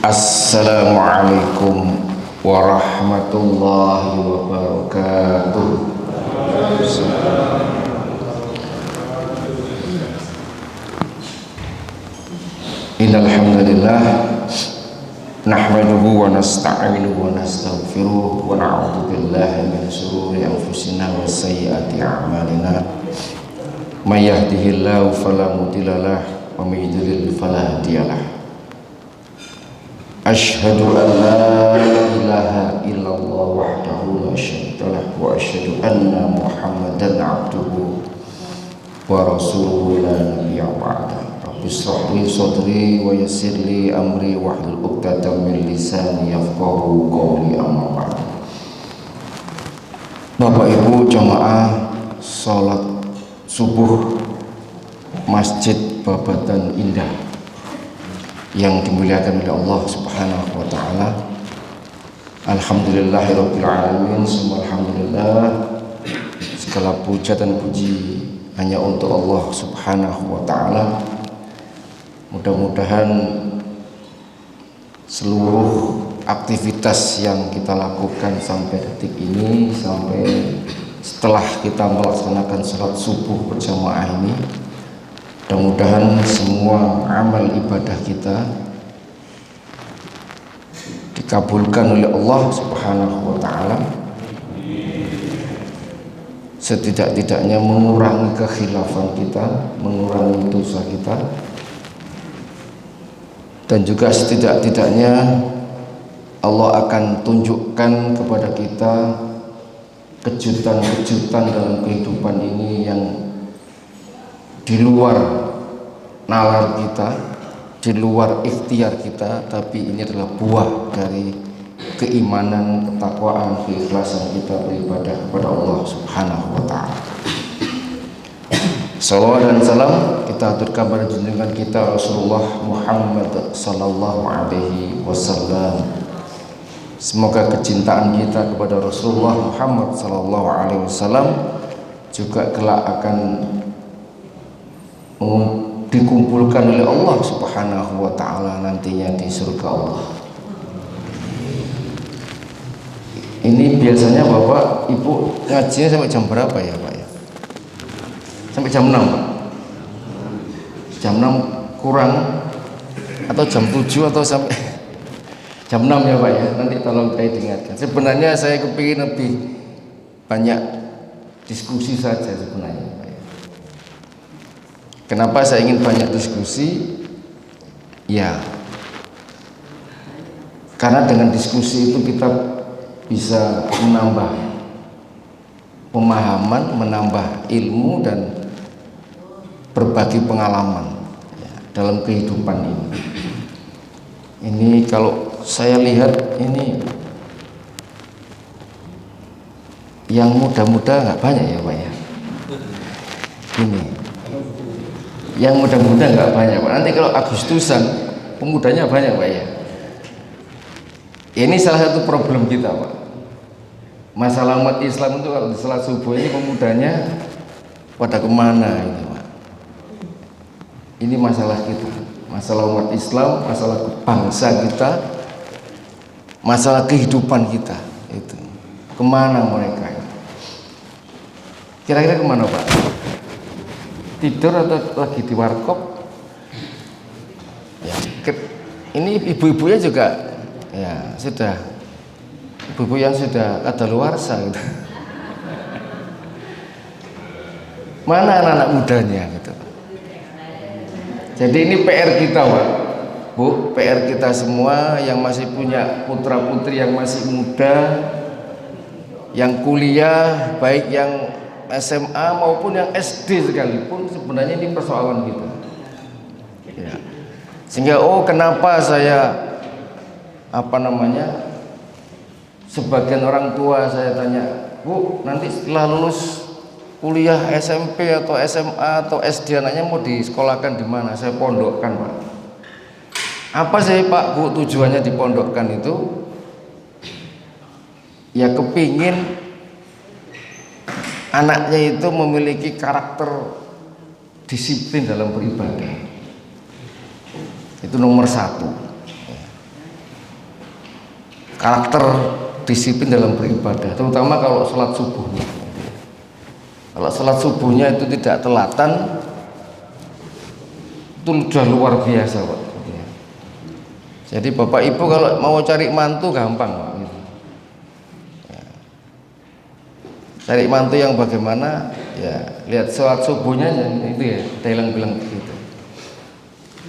Assalamualaikum warahmatullahi wabarakatuh. Innal hamdalillah nahmaduhu wa nasta'inuhu wa nastaghfiruh wa na'udzu billahi min shururi anfusina wa sayyiati a'malina. May yahdihillahu fala mudilla lahu wa may yudlil fala hadiyalah. Asyhadu an la ilaha illallah wahdahu la syarika lah wa asyhadu anna Muhammadan abduhu wa rasuluhu la nabiyya ba'da. Rabbi shrah li sadri wa yassir li amri wahlul 'uqdatam min lisani yafqahu qawli, amma ba'd. Bapak Ibu jamaah salat subuh Masjid Babatan Indah yang dimuliakan oleh Allah Subhanahu wa taala. Alhamdulillahirabbil alamin, summa alhamdulillah. Segala puja dan puji hanya untuk Allah Subhanahu wa taala. Mudah-mudahan seluruh aktivitas yang kita lakukan sampai detik ini, sampai setelah kita melaksanakan salat subuh berjamaah ini, mudah-mudahan semua amal ibadah kita dikabulkan oleh Allah Subhanahu wa taala, setidak-tidaknya mengurangi kekhilafan kita, mengurangi dosa kita, dan juga setidak-tidaknya Allah akan tunjukkan kepada kita kejutan-kejutan dalam kehidupan ini yang di luar nalar kita, di luar ikhtiar kita, tapi ini adalah buah dari keimanan, ketakwaan, keikhlasan kita beribadah kepada Allah Subhanahu wa taala. Salawat dan salam kita aturkan pada junjungan kita Rasulullah Muhammad sallallahu alaihi wasallam. Semoga kecintaan kita kepada Rasulullah Muhammad sallallahu alaihi wasallam juga kelak akan dikumpulkan oleh Allah Subhanahu wa taala nantinya di surga Allah. Ini biasanya Bapak Ibu ngajinya sampai jam berapa ya Pak ya? Sampai jam 6 Pak? Jam 6 kurang atau jam 7 atau sampai jam 6 ya Pak ya? Nanti tolong saya diingatkan. Sebenarnya saya kepingin lebih banyak diskusi saja sebenarnya. Kenapa saya ingin banyak diskusi? Ya, karena dengan diskusi itu kita bisa menambah pemahaman, menambah ilmu, dan berbagi pengalaman ya, dalam kehidupan ini. Ini kalau saya lihat ini yang muda-muda nggak banyak ya Pak ya. Ini yang muda-muda nggak banyak Pak. Nanti kalau Agustusan pemudanya banyak Pak ya. Ini salah satu problem kita Pak. Masalah umat Islam itu kalau di salat subuh ini pemudanya pada kemana ini Pak? Ini masalah kita, masalah umat Islam, masalah bangsa kita, masalah kehidupan kita itu. Kemana mereka? Kira-kira kemana Pak? Tidur atau lagi di warkop ya, ini ibu-ibunya juga ya sudah, ibu-ibu yang sudah kadaluarsa gitu. Mana anak-anak mudanya gitu. Jadi ini PR kita Pak Bu, PR kita semua yang masih punya putra-putri yang masih muda, yang kuliah, baik yang SMA maupun yang SD sekalipun, sebenarnya ini persoalan kita ya. Sehingga kenapa saya sebagian orang tua saya tanya, Bu, nanti setelah lulus kuliah SMP atau SMA atau SD anaknya mau disekolahkan di mana? Saya pondokkan Pak. Apa sih Pak Bu tujuannya dipondokkan itu? Ya kepingin anaknya itu memiliki karakter disiplin dalam beribadah. Itu nomor satu. karakter disiplin dalam beribadah, terutama kalau sholat subuhnya. Kalau sholat subuhnya itu tidak telatan, itu sudah luar biasa Pak. Jadi Bapak Ibu kalau mau cari mantu gampang Pak. Cari mantu yang bagaimana, ya lihat sholat subuhnya itu ya, saya bilang begitu.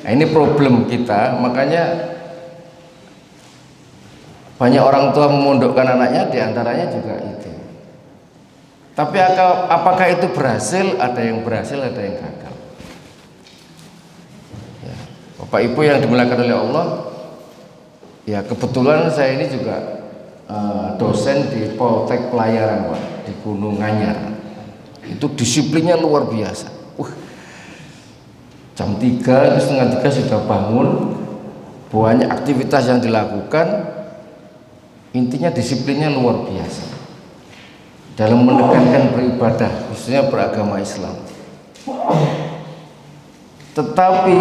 Nah, ini problem kita, makanya banyak orang tua memondokkan anaknya, diantaranya juga itu. Tapi apakah itu berhasil? Ada yang berhasil, ada yang gagal. Ya, Bapak Ibu yang dimuliakan oleh Allah, ya kebetulan saya ini juga dosen di Poltek Pelayaran Pak, di Gunung Anyar. Itu disiplinnya luar biasa. Jam 3, setengah 3 sudah bangun, banyak aktivitas yang dilakukan. Intinya disiplinnya luar biasa dalam menekankan beribadah, khususnya beragama Islam. Tetapi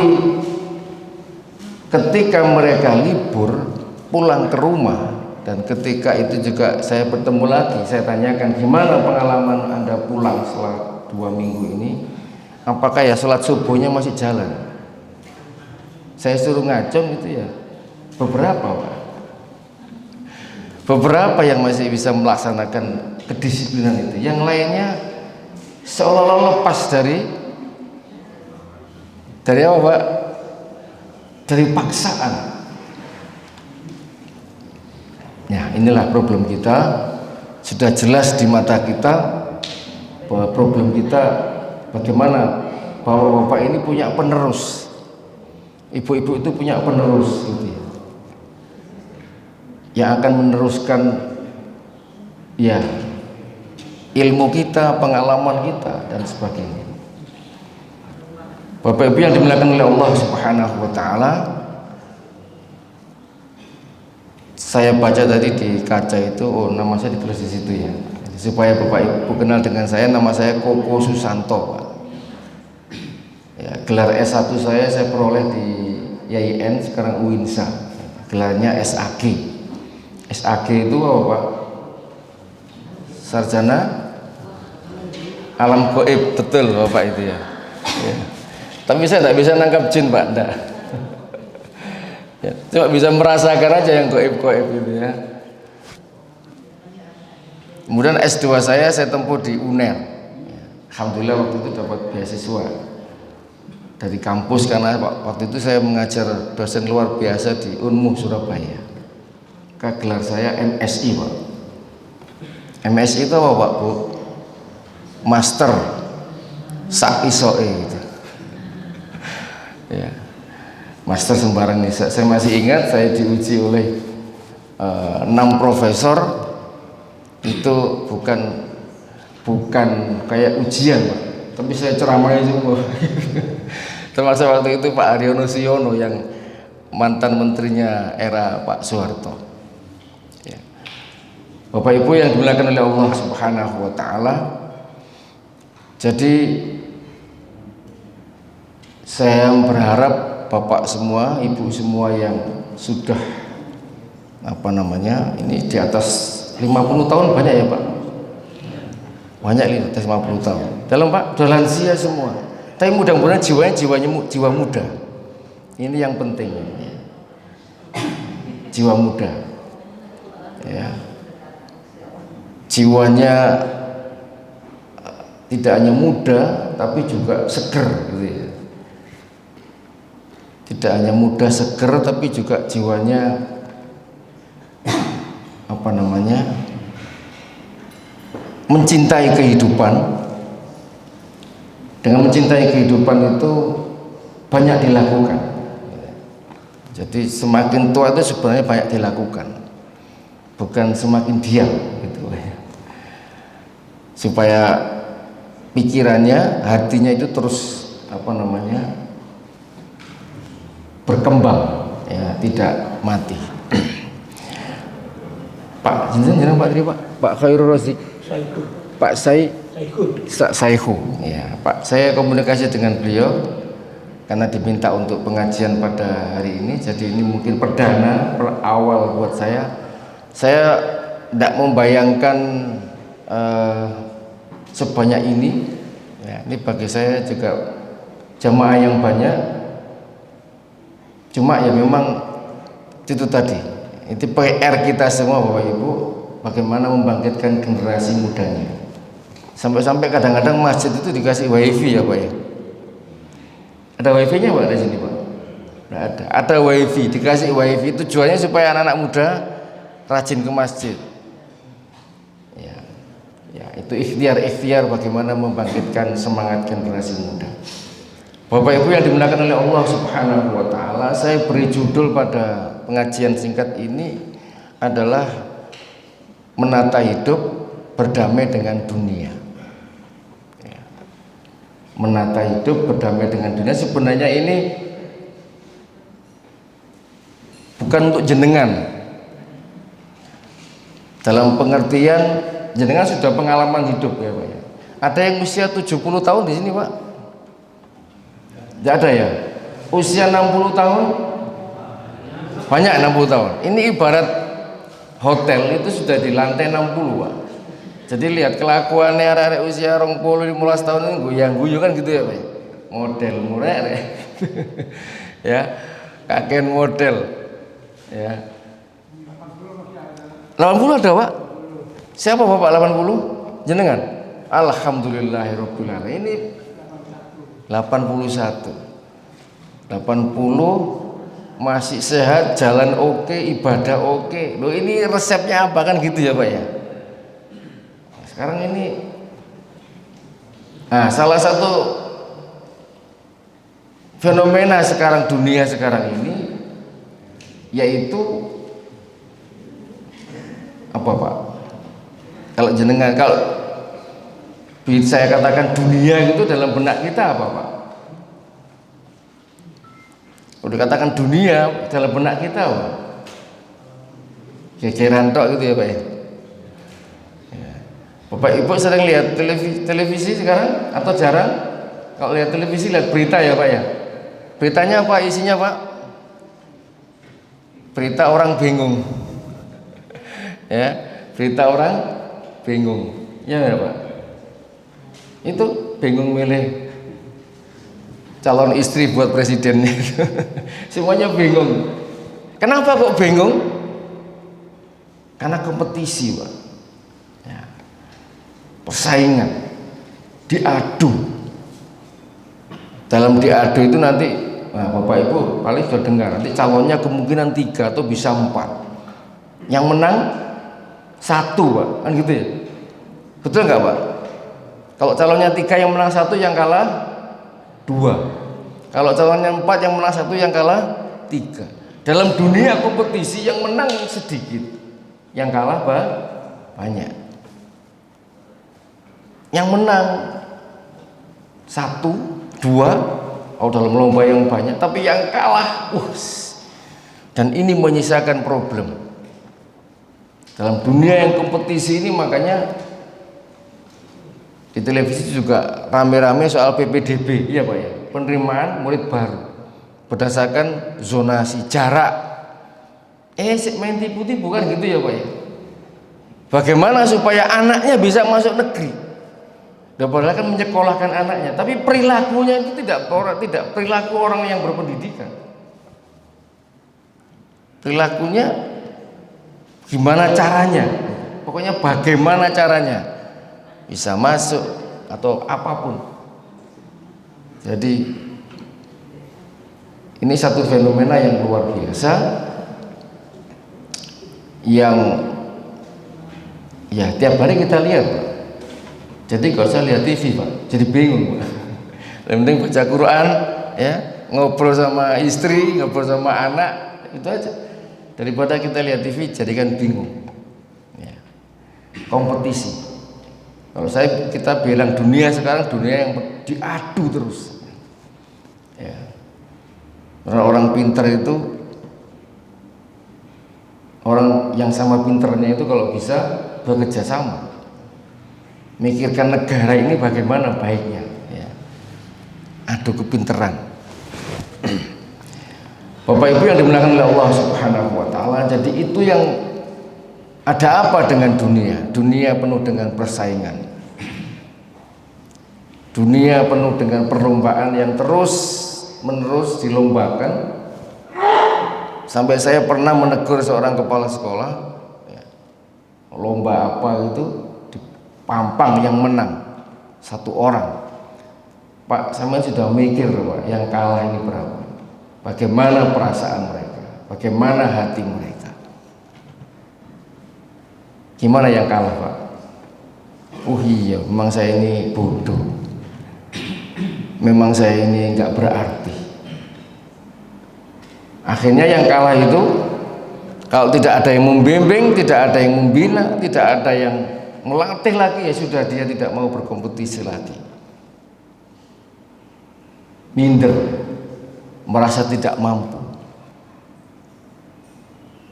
ketika mereka libur pulang ke rumah, dan ketika itu juga saya bertemu lagi, saya tanyakan gimana pengalaman Anda pulang setelah 2 minggu ini, apakah ya sholat subuhnya masih jalan? Saya suruh ngacung itu ya beberapa Pak, beberapa yang masih bisa melaksanakan kedisiplinan itu, yang lainnya seolah-olah lepas dari apa Pak? Dari paksaan. Ya, inilah problem kita. Sudah jelas di mata kita bahwa problem kita bagaimana bapak-bapak ini punya penerus, ibu-ibu itu punya penerus gitu ya, yang akan meneruskan ya ilmu kita, pengalaman kita dan sebagainya. Bapak Ibu yang dimuliakan oleh Allah Subhanahu wa taala, saya baca tadi di kaca itu, oh nama saya ditulis di situ ya. Supaya Bapak Ibu kenal dengan saya, nama saya Koko Susanto Pak. Ya, gelar S1 saya peroleh di YIN, sekarang UINSA. Gelarnya SAG. SAG itu apa Pak? Sarjana Alam Gaib, betul Bapak itu ya. Ya. Tapi saya tidak bisa nangkap jin Pak, enggak. Ya, cuma bisa merasakan aja yang gaib-gaib gitu ya. Kemudian S2 saya tempuh di UNER. Alhamdulillah waktu itu dapat beasiswa dari kampus, karena waktu itu saya mengajar dosen luar biasa di Unmuh Surabaya. Gelar saya MSI Pak. MSI itu apa Pak Bu? Master Sak Isoe gitu. Ya, master sembarang nih. Saya masih ingat saya diuji oleh 6 profesor. Itu bukan kayak ujian Pak, tapi saya ceramahnya semua. Termasuk waktu itu Pak Haryono Siono yang mantan menterinya era Pak Soeharto. Ya. Bapak Ibu yang dimuliakan oleh Allah Subhanahu wa taala, jadi saya berharap Bapak semua, Ibu semua yang sudah ini di atas 50 tahun banyak ya Pak? Banyak di atas 50 tahun. Dalam Pak, sudah lansia semua. Tapi mudah-mudahan jiwa muda. Ini yang penting. Jiwa muda. Ya. Jiwanya tidak hanya muda tapi juga seger gitu ya. Tidak hanya muda seger tapi juga jiwanya mencintai kehidupan. Dengan mencintai kehidupan itu banyak dilakukan. Jadi semakin tua itu sebenarnya banyak dilakukan, bukan semakin diam gitu. Supaya pikirannya, hatinya itu terus berkembang, ya, tidak mati. Pak jenengan Pak Tri Pak Khairul Razik, Pak Saihu, ya Pak, saya komunikasi dengan beliau karena diminta untuk pengajian pada hari ini. Jadi ini mungkin perdana awal buat saya Saya tidak membayangkan sebanyak ini. Ya, ini bagi saya juga jamaah yang banyak. Cuma ya memang itu tadi, itu PR kita semua Bapak Ibu, bagaimana membangkitkan generasi mudanya. Sampai-sampai kadang-kadang masjid itu dikasih wifi ya Pak ya. Ada wifi-nya Pak di sini Pak? Nggak ada. Ada wifi, dikasih wifi, tujuannya supaya anak-anak muda rajin ke masjid. Ya, itu ikhtiar bagaimana membangkitkan semangat generasi muda. Bapak Ibu yang dimuliakan oleh Allah Subhanahu wa taala, saya beri judul pada pengajian singkat ini adalah menata hidup berdamai dengan dunia. Ya. Menata hidup berdamai dengan dunia, sebenarnya ini bukan untuk jenengan. Dalam pengertian jenengan sudah pengalaman hidup ya Pak ya. Ada yang usia 70 tahun di sini Pak? Tidak ada ya? Usia 60 tahun? Banyak 60 tahun. Ini ibarat hotel itu sudah di lantai 60 Pak. Jadi lihat kelakuannya arek-arek usia 20 15 tahun ini goyang-guyu kan gitu ya Pak. Model murah ya. Kakek model ya. 80 ada Pak? Siapa Bapak 80? Jenengan? Alhamdulillahirabbil alamin. Ini 81. 80 masih sehat, jalan oke, ibadah oke. Loh ini resepnya apa kan gitu ya Pak ya? Sekarang ini salah satu fenomena sekarang dunia sekarang ini yaitu apa Pak? Kalau jenengan, kalau saya katakan dunia itu dalam benak kita apa Pak? Udah katakan dunia dalam benak kita Pak? Gegeran tok gitu ya Pak ya? Bapak Ibu sering lihat televisi sekarang atau jarang? Kalau lihat televisi lihat berita ya Pak ya? Beritanya apa isinya Pak? Berita orang bingung. Ya, berita orang bingung. Ya Pak? Itu bingung milih calon istri buat presidennya. Semuanya bingung. Kenapa kok bingung? Karena kompetisi Pak ya. Persaingan, diadu. Dalam diadu itu nanti Bapak Ibu paling sudah dengar, nanti calonnya kemungkinan 3 atau bisa 4. Yang menang 1 Pak, kan gitu ya. Betul nggak Pak? Kalau calonnya 3 yang menang 1, yang kalah 2. Kalau calonnya 4 yang menang 1, yang kalah 3. Dalam dunia kompetisi yang menang sedikit, yang kalah banyak. Yang menang 1, 2 dalam lomba yang banyak, tapi yang kalah dan ini menyisakan problem dalam dunia yang kompetisi ini. Makanya di televisi juga rame-rame soal PPDB ya Pak ya, penerimaan murid baru berdasarkan zonasi jarak. Main tipu-tipu kan gitu ya Pak ya. Bagaimana supaya anaknya bisa masuk negeri? Padahal kan menyekolahkan anaknya, tapi perilakunya itu tidak perilaku orang yang berpendidikan. Perilakunya gimana caranya? Pokoknya bagaimana caranya bisa masuk atau apapun. Jadi ini satu fenomena yang luar biasa yang ya tiap hari kita lihat. Jadi kalau saya lihat TV Pak, jadi bingung Pak. Yang penting baca Quran, ya, ngobrol sama istri, ngobrol sama anak, itu aja. Daripada kita lihat TV, jadikan bingung. Ya. Kompetisi. Kalau kita bilang dunia sekarang dunia yang diadu terus. Ya. Karena orang pintar itu, orang yang sama pintarnya itu kalau bisa bekerja sama. Mikirkan negara ini bagaimana baiknya ya. Adu kepinteran. Bapak Ibu yang dimuliakan oleh Allah Subhanahu wa taala, jadi itu yang Ada apa dengan dunia? Dunia penuh dengan persaingan. Dunia penuh dengan perlombaan yang terus menerus dilombakan. Sampai saya pernah menegur seorang kepala sekolah, ya, lomba apa itu dipampang yang menang satu orang. Pak, saya sudah mikir Pak, yang kalah ini berapa? Bagaimana perasaan mereka? Bagaimana hati mereka? Gimana yang kalah Pak? Oh iya, memang saya ini bodoh. Memang saya ini nggak berarti. Akhirnya yang kalah itu, kalau tidak ada yang membimbing, tidak ada yang membina, tidak ada yang melatih lagi, ya sudah, dia tidak mau berkompetisi lagi. Minder, merasa tidak mampu,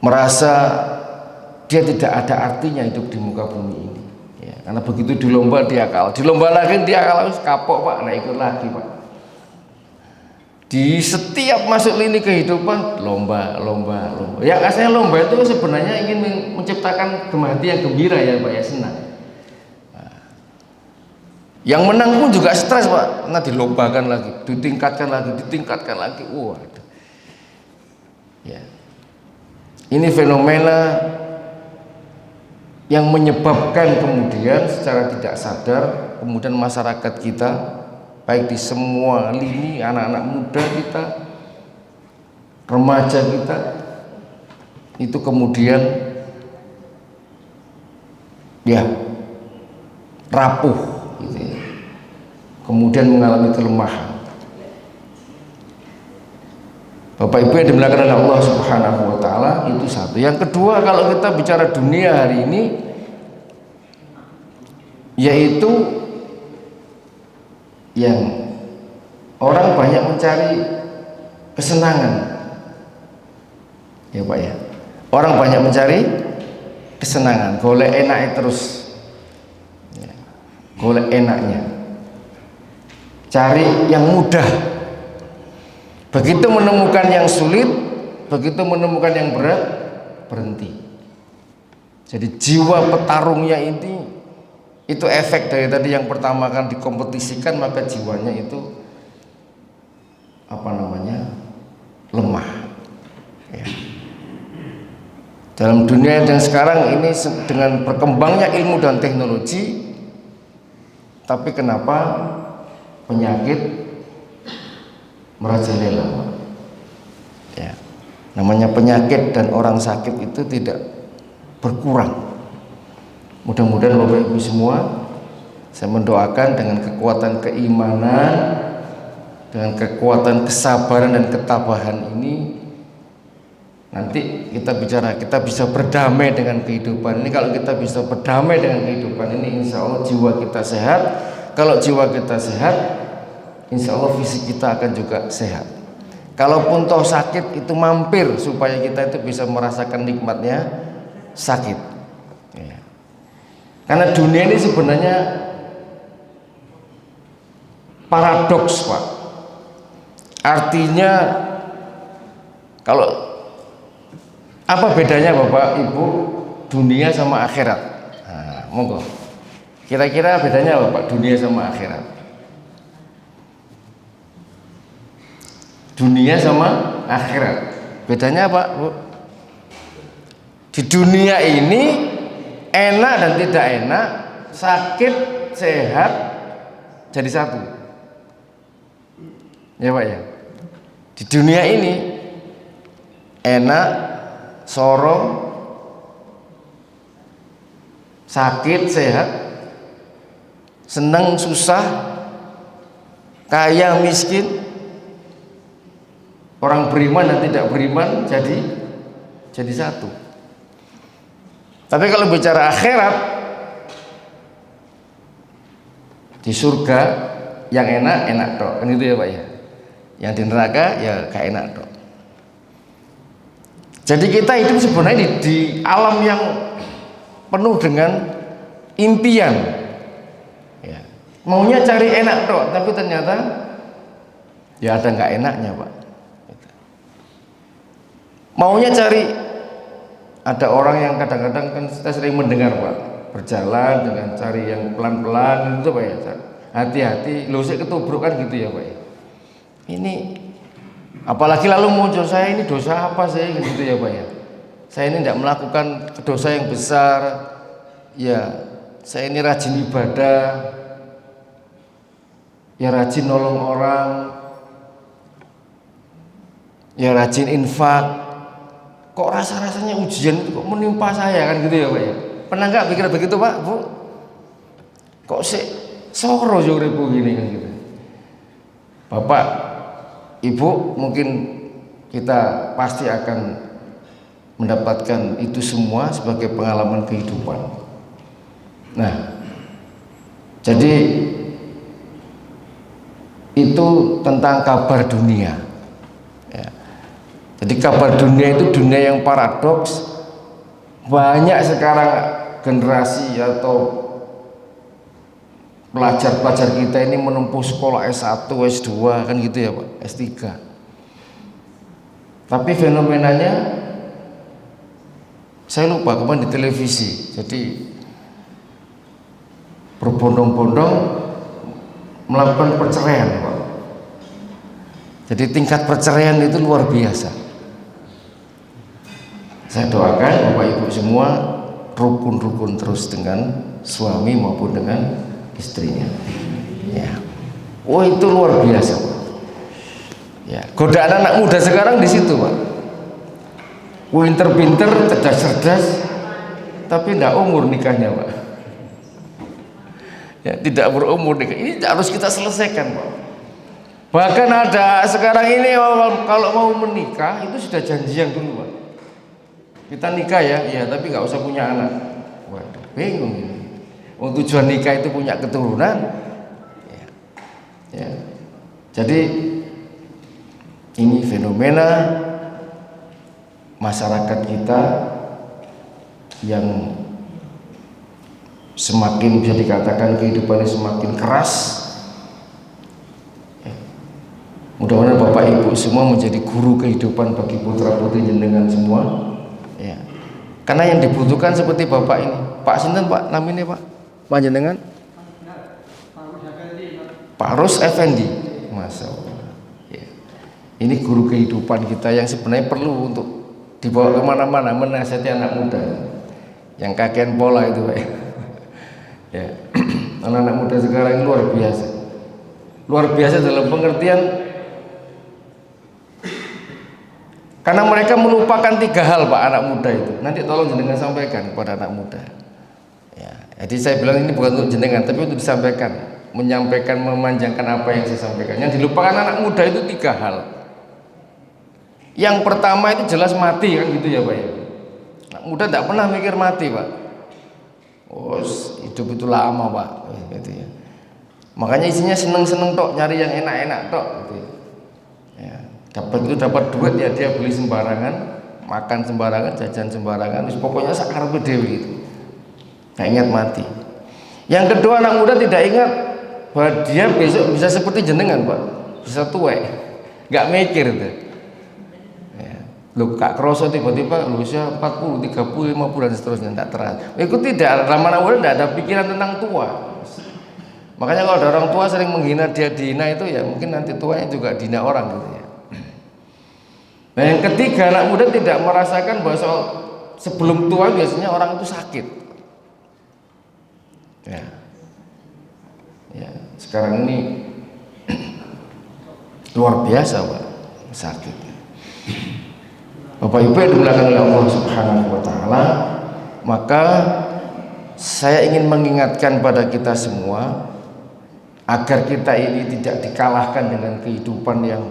merasa dia tidak ada artinya hidup di muka bumi ini. Ya, karena begitu di lomba dia kalah, di lomba lagi dia kalah, kapok Pak, nah ikut lagi Pak. Di setiap masuk lini kehidupan lomba. Ya aslinya lomba itu sebenarnya ingin menciptakan hati yang gembira ya Pak, ya senang. Nah, yang menang pun juga stres Pak, nah dilombakan lagi, ditingkatkan lagi. Waduh. Ya. Ini fenomena yang menyebabkan kemudian secara tidak sadar kemudian masyarakat kita, baik di semua lini, anak-anak muda kita, remaja kita, itu kemudian ya rapuh gitu ya. Kemudian mengalami kelemahan. Bapak Ibu yang dimuliakan oleh Allah Subhanahu wa taala, itu satu. Yang kedua, kalau kita bicara dunia hari ini, yaitu yang orang banyak mencari kesenangan, ya Pak ya. Orang banyak mencari kesenangan, golek enaknya terus, ya, golek enaknya, cari yang mudah. Begitu menemukan yang sulit, begitu menemukan yang berat, berhenti. Jadi jiwa petarungnya ini, itu efek dari tadi yang pertama kan dikompetisikan, maka jiwanya itu lemah ya. Dalam dunia yang sekarang ini dengan berkembangnya ilmu dan teknologi, tapi kenapa penyakit merajalela ya. Namanya penyakit dan orang sakit itu tidak berkurang. Mudah-mudahan Bapak Ibu semua, saya mendoakan dengan kekuatan keimanan, dengan kekuatan kesabaran dan ketabahan ini, nanti kita bisa berdamai dengan kehidupan ini. Kalau kita bisa berdamai dengan kehidupan ini, insya Allah jiwa kita sehat. Kalau jiwa kita sehat, insya Allah fisik kita akan juga sehat. Kalaupun toh sakit, itu mampir supaya kita itu bisa merasakan nikmatnya sakit ya. Karena dunia ini sebenarnya paradoks Pak. Artinya, kalau apa bedanya Bapak Ibu dunia sama akhirat? Nah, monggo. Kira-kira bedanya apa Pak, dunia sama akhirat? Dunia sama akhirat, bedanya apa Bu? Di dunia ini enak dan tidak enak, sakit, sehat jadi satu ya Pak ya. Di dunia ini enak, sorong, sakit, sehat, senang, susah, kaya, miskin, orang beriman dan tidak beriman jadi satu. Tapi kalau bicara akhirat, di surga yang enak toh, kan itu ya Pak ya. Yang di neraka ya gak enak toh. Jadi kita hidup sebenarnya di alam yang penuh dengan impian ya. Maunya cari enak toh, tapi ternyata ya ada nggak enaknya Pak. Maunya cari ada orang yang kadang-kadang kan kita sering mendengar Pak, berjalan dengan cari yang pelan-pelan itu Pak ya, hati-hati, lu sih ketubruk kan gitu ya Pak ya. Ini apalagi lalu muncul, saya ini dosa apa sih gitu ya Pak ya, saya ini tidak melakukan dosa yang besar ya, saya ini rajin ibadah ya, rajin nolong orang ya, rajin infak, kok rasa-rasanya ujian itu kok menimpa saya kan gitu ya Pak ya. Pernah nggak pikir begitu Pak, Bu? Kok sih soro uripku gini kan gitu. Bapak, Ibu, mungkin kita pasti akan mendapatkan itu semua sebagai pengalaman kehidupan. Nah, jadi itu tentang kabar dunia. Ya. Jadi kabar dunia itu dunia yang paradoks. Banyak sekarang generasi atau pelajar-pelajar kita ini menempuh sekolah S1, S2 kan gitu ya Pak, S3. Tapi fenomenanya saya lupa kemarin di televisi. Jadi berbondong-bondong melakukan perceraian Pak. Jadi tingkat perceraian itu luar biasa. Saya doakan Bapak Ibu semua rukun-rukun terus dengan suami maupun dengan istrinya. Ya. Oh itu luar biasa Pak. Ya. Godaan anak muda sekarang di situ Pak. Pinter-pinter, cerdas-cerdas, tapi tidak umur nikahnya Pak. Ya, tidak berumur nikah. Ini harus kita selesaikan Pak. Bahkan ada sekarang ini kalau mau menikah itu sudah janjian dulu Pak. Kita nikah ya, ya tapi nggak usah punya anak. Waduh, bingung ini. Tujuan nikah itu punya keturunan. Ya. Ya. Jadi ini fenomena masyarakat kita yang semakin bisa dikatakan kehidupannya semakin keras. Mudah-mudahan Bapak Ibu semua menjadi guru kehidupan bagi putra putri jenengan semua. Ya. Karena yang dibutuhkan seperti Bapak ini, Pak Sinten Pak namanya Pak, panjenengan? Pak Rus Effendi, Masya Allah. Ya. Ini guru kehidupan kita yang sebenarnya perlu untuk dibawa kemana-mana, menasihati anak muda, yang kakean pola itu Pak. Ya. Anak-anak muda sekarang luar biasa, luar biasa dalam pengertian. Karena mereka melupakan 3 hal Pak anak muda itu. Nanti tolong jenengan sampaikan kepada anak muda. Ya, jadi saya bilang ini bukan untuk jenengan, tapi untuk disampaikan, menyampaikan, memanjangkan apa yang saya sampaikan. Yang dilupakan anak muda itu 3 hal. Yang pertama itu jelas mati kan gitu ya Pak ya. Anak muda tidak pernah mikir mati Pak. Oh, hidup itu lama Pak, gitu ya. Makanya isinya seneng-seneng tok, nyari yang enak-enak tok. Gitu ya. Dapat duit ya dia beli sembarangan, makan sembarangan, jajan sembarangan, pokoknya sakarepe dhewe gitu. Nggak ingat mati. Yang kedua, anak muda tidak ingat bahwa dia besok bisa seperti jenengan Pak, bisa tuwek, nggak mikir itu. Ya. Lu kak kroso tiba-tiba lu usia 40, 30, 50 dan seterusnya, tidak terasa. Itu tidak, dalam anak muda tidak ada pikiran tentang tua. Makanya kalau ada orang tua sering menghina dia, dihina itu ya mungkin nanti tuanya juga dihina orang gitu ya. Nah yang ketiga, anak muda tidak merasakan bahwa sebelum tua biasanya orang itu sakit. Ya, ya sekarang ini luar biasa Pak, sakit. Bapak Ibu yang dimuliakan oleh Allah Subhanahu Wa Taala, maka saya ingin mengingatkan pada kita semua agar kita ini tidak dikalahkan dengan kehidupan yang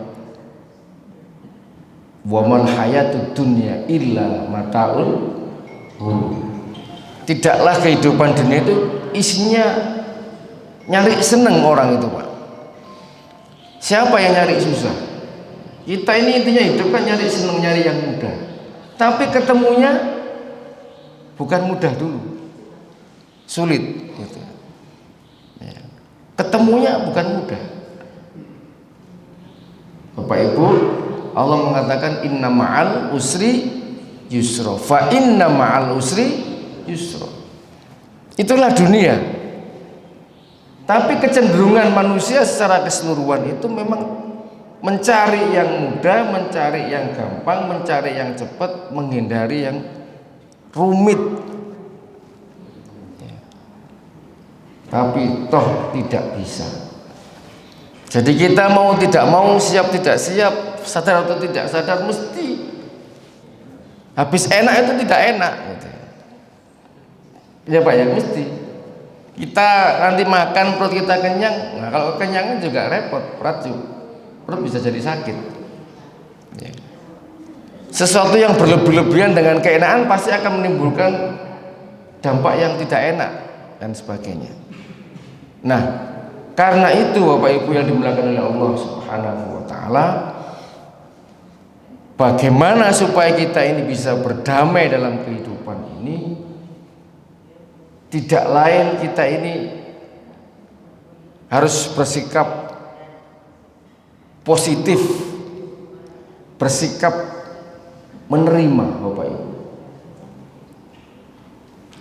wamal hayatud dunya illa mataul ghurur. Tidaklah kehidupan dunia itu isinya nyari seneng orang itu Pak. Siapa yang nyari susah? Kita ini intinya hidup kan nyari seneng, nyari yang mudah. Tapi ketemunya bukan mudah dulu, sulit gitu. Ya. Ketemunya bukan mudah. Bapak Ibu, Allah mengatakan inna ma'al usri yusra, fa inna ma'al usri yusra. Itulah dunia. Tapi kecenderungan manusia secara keseluruhan itu memang mencari yang mudah, mencari yang gampang, mencari yang cepat, menghindari yang rumit. Tapi toh tidak bisa. Jadi kita mau tidak mau, siap tidak siap, sadar atau tidak sadar, mesti habis enak itu tidak enak gitu. Ya Pak ya, mesti. Kita nanti makan perut kita kenyang, nah kalau kenyangnya juga repot, perut bisa jadi sakit ya. Sesuatu yang berlebihan dengan keenakan pasti akan menimbulkan dampak yang tidak enak dan sebagainya. Nah, karena itu Bapak Ibu yang dimuliakan oleh Allah Subhanahu wa taala, bagaimana supaya kita ini bisa berdamai dalam kehidupan ini? Tidak lain kita ini harus bersikap positif, bersikap menerima Bapak Ibu.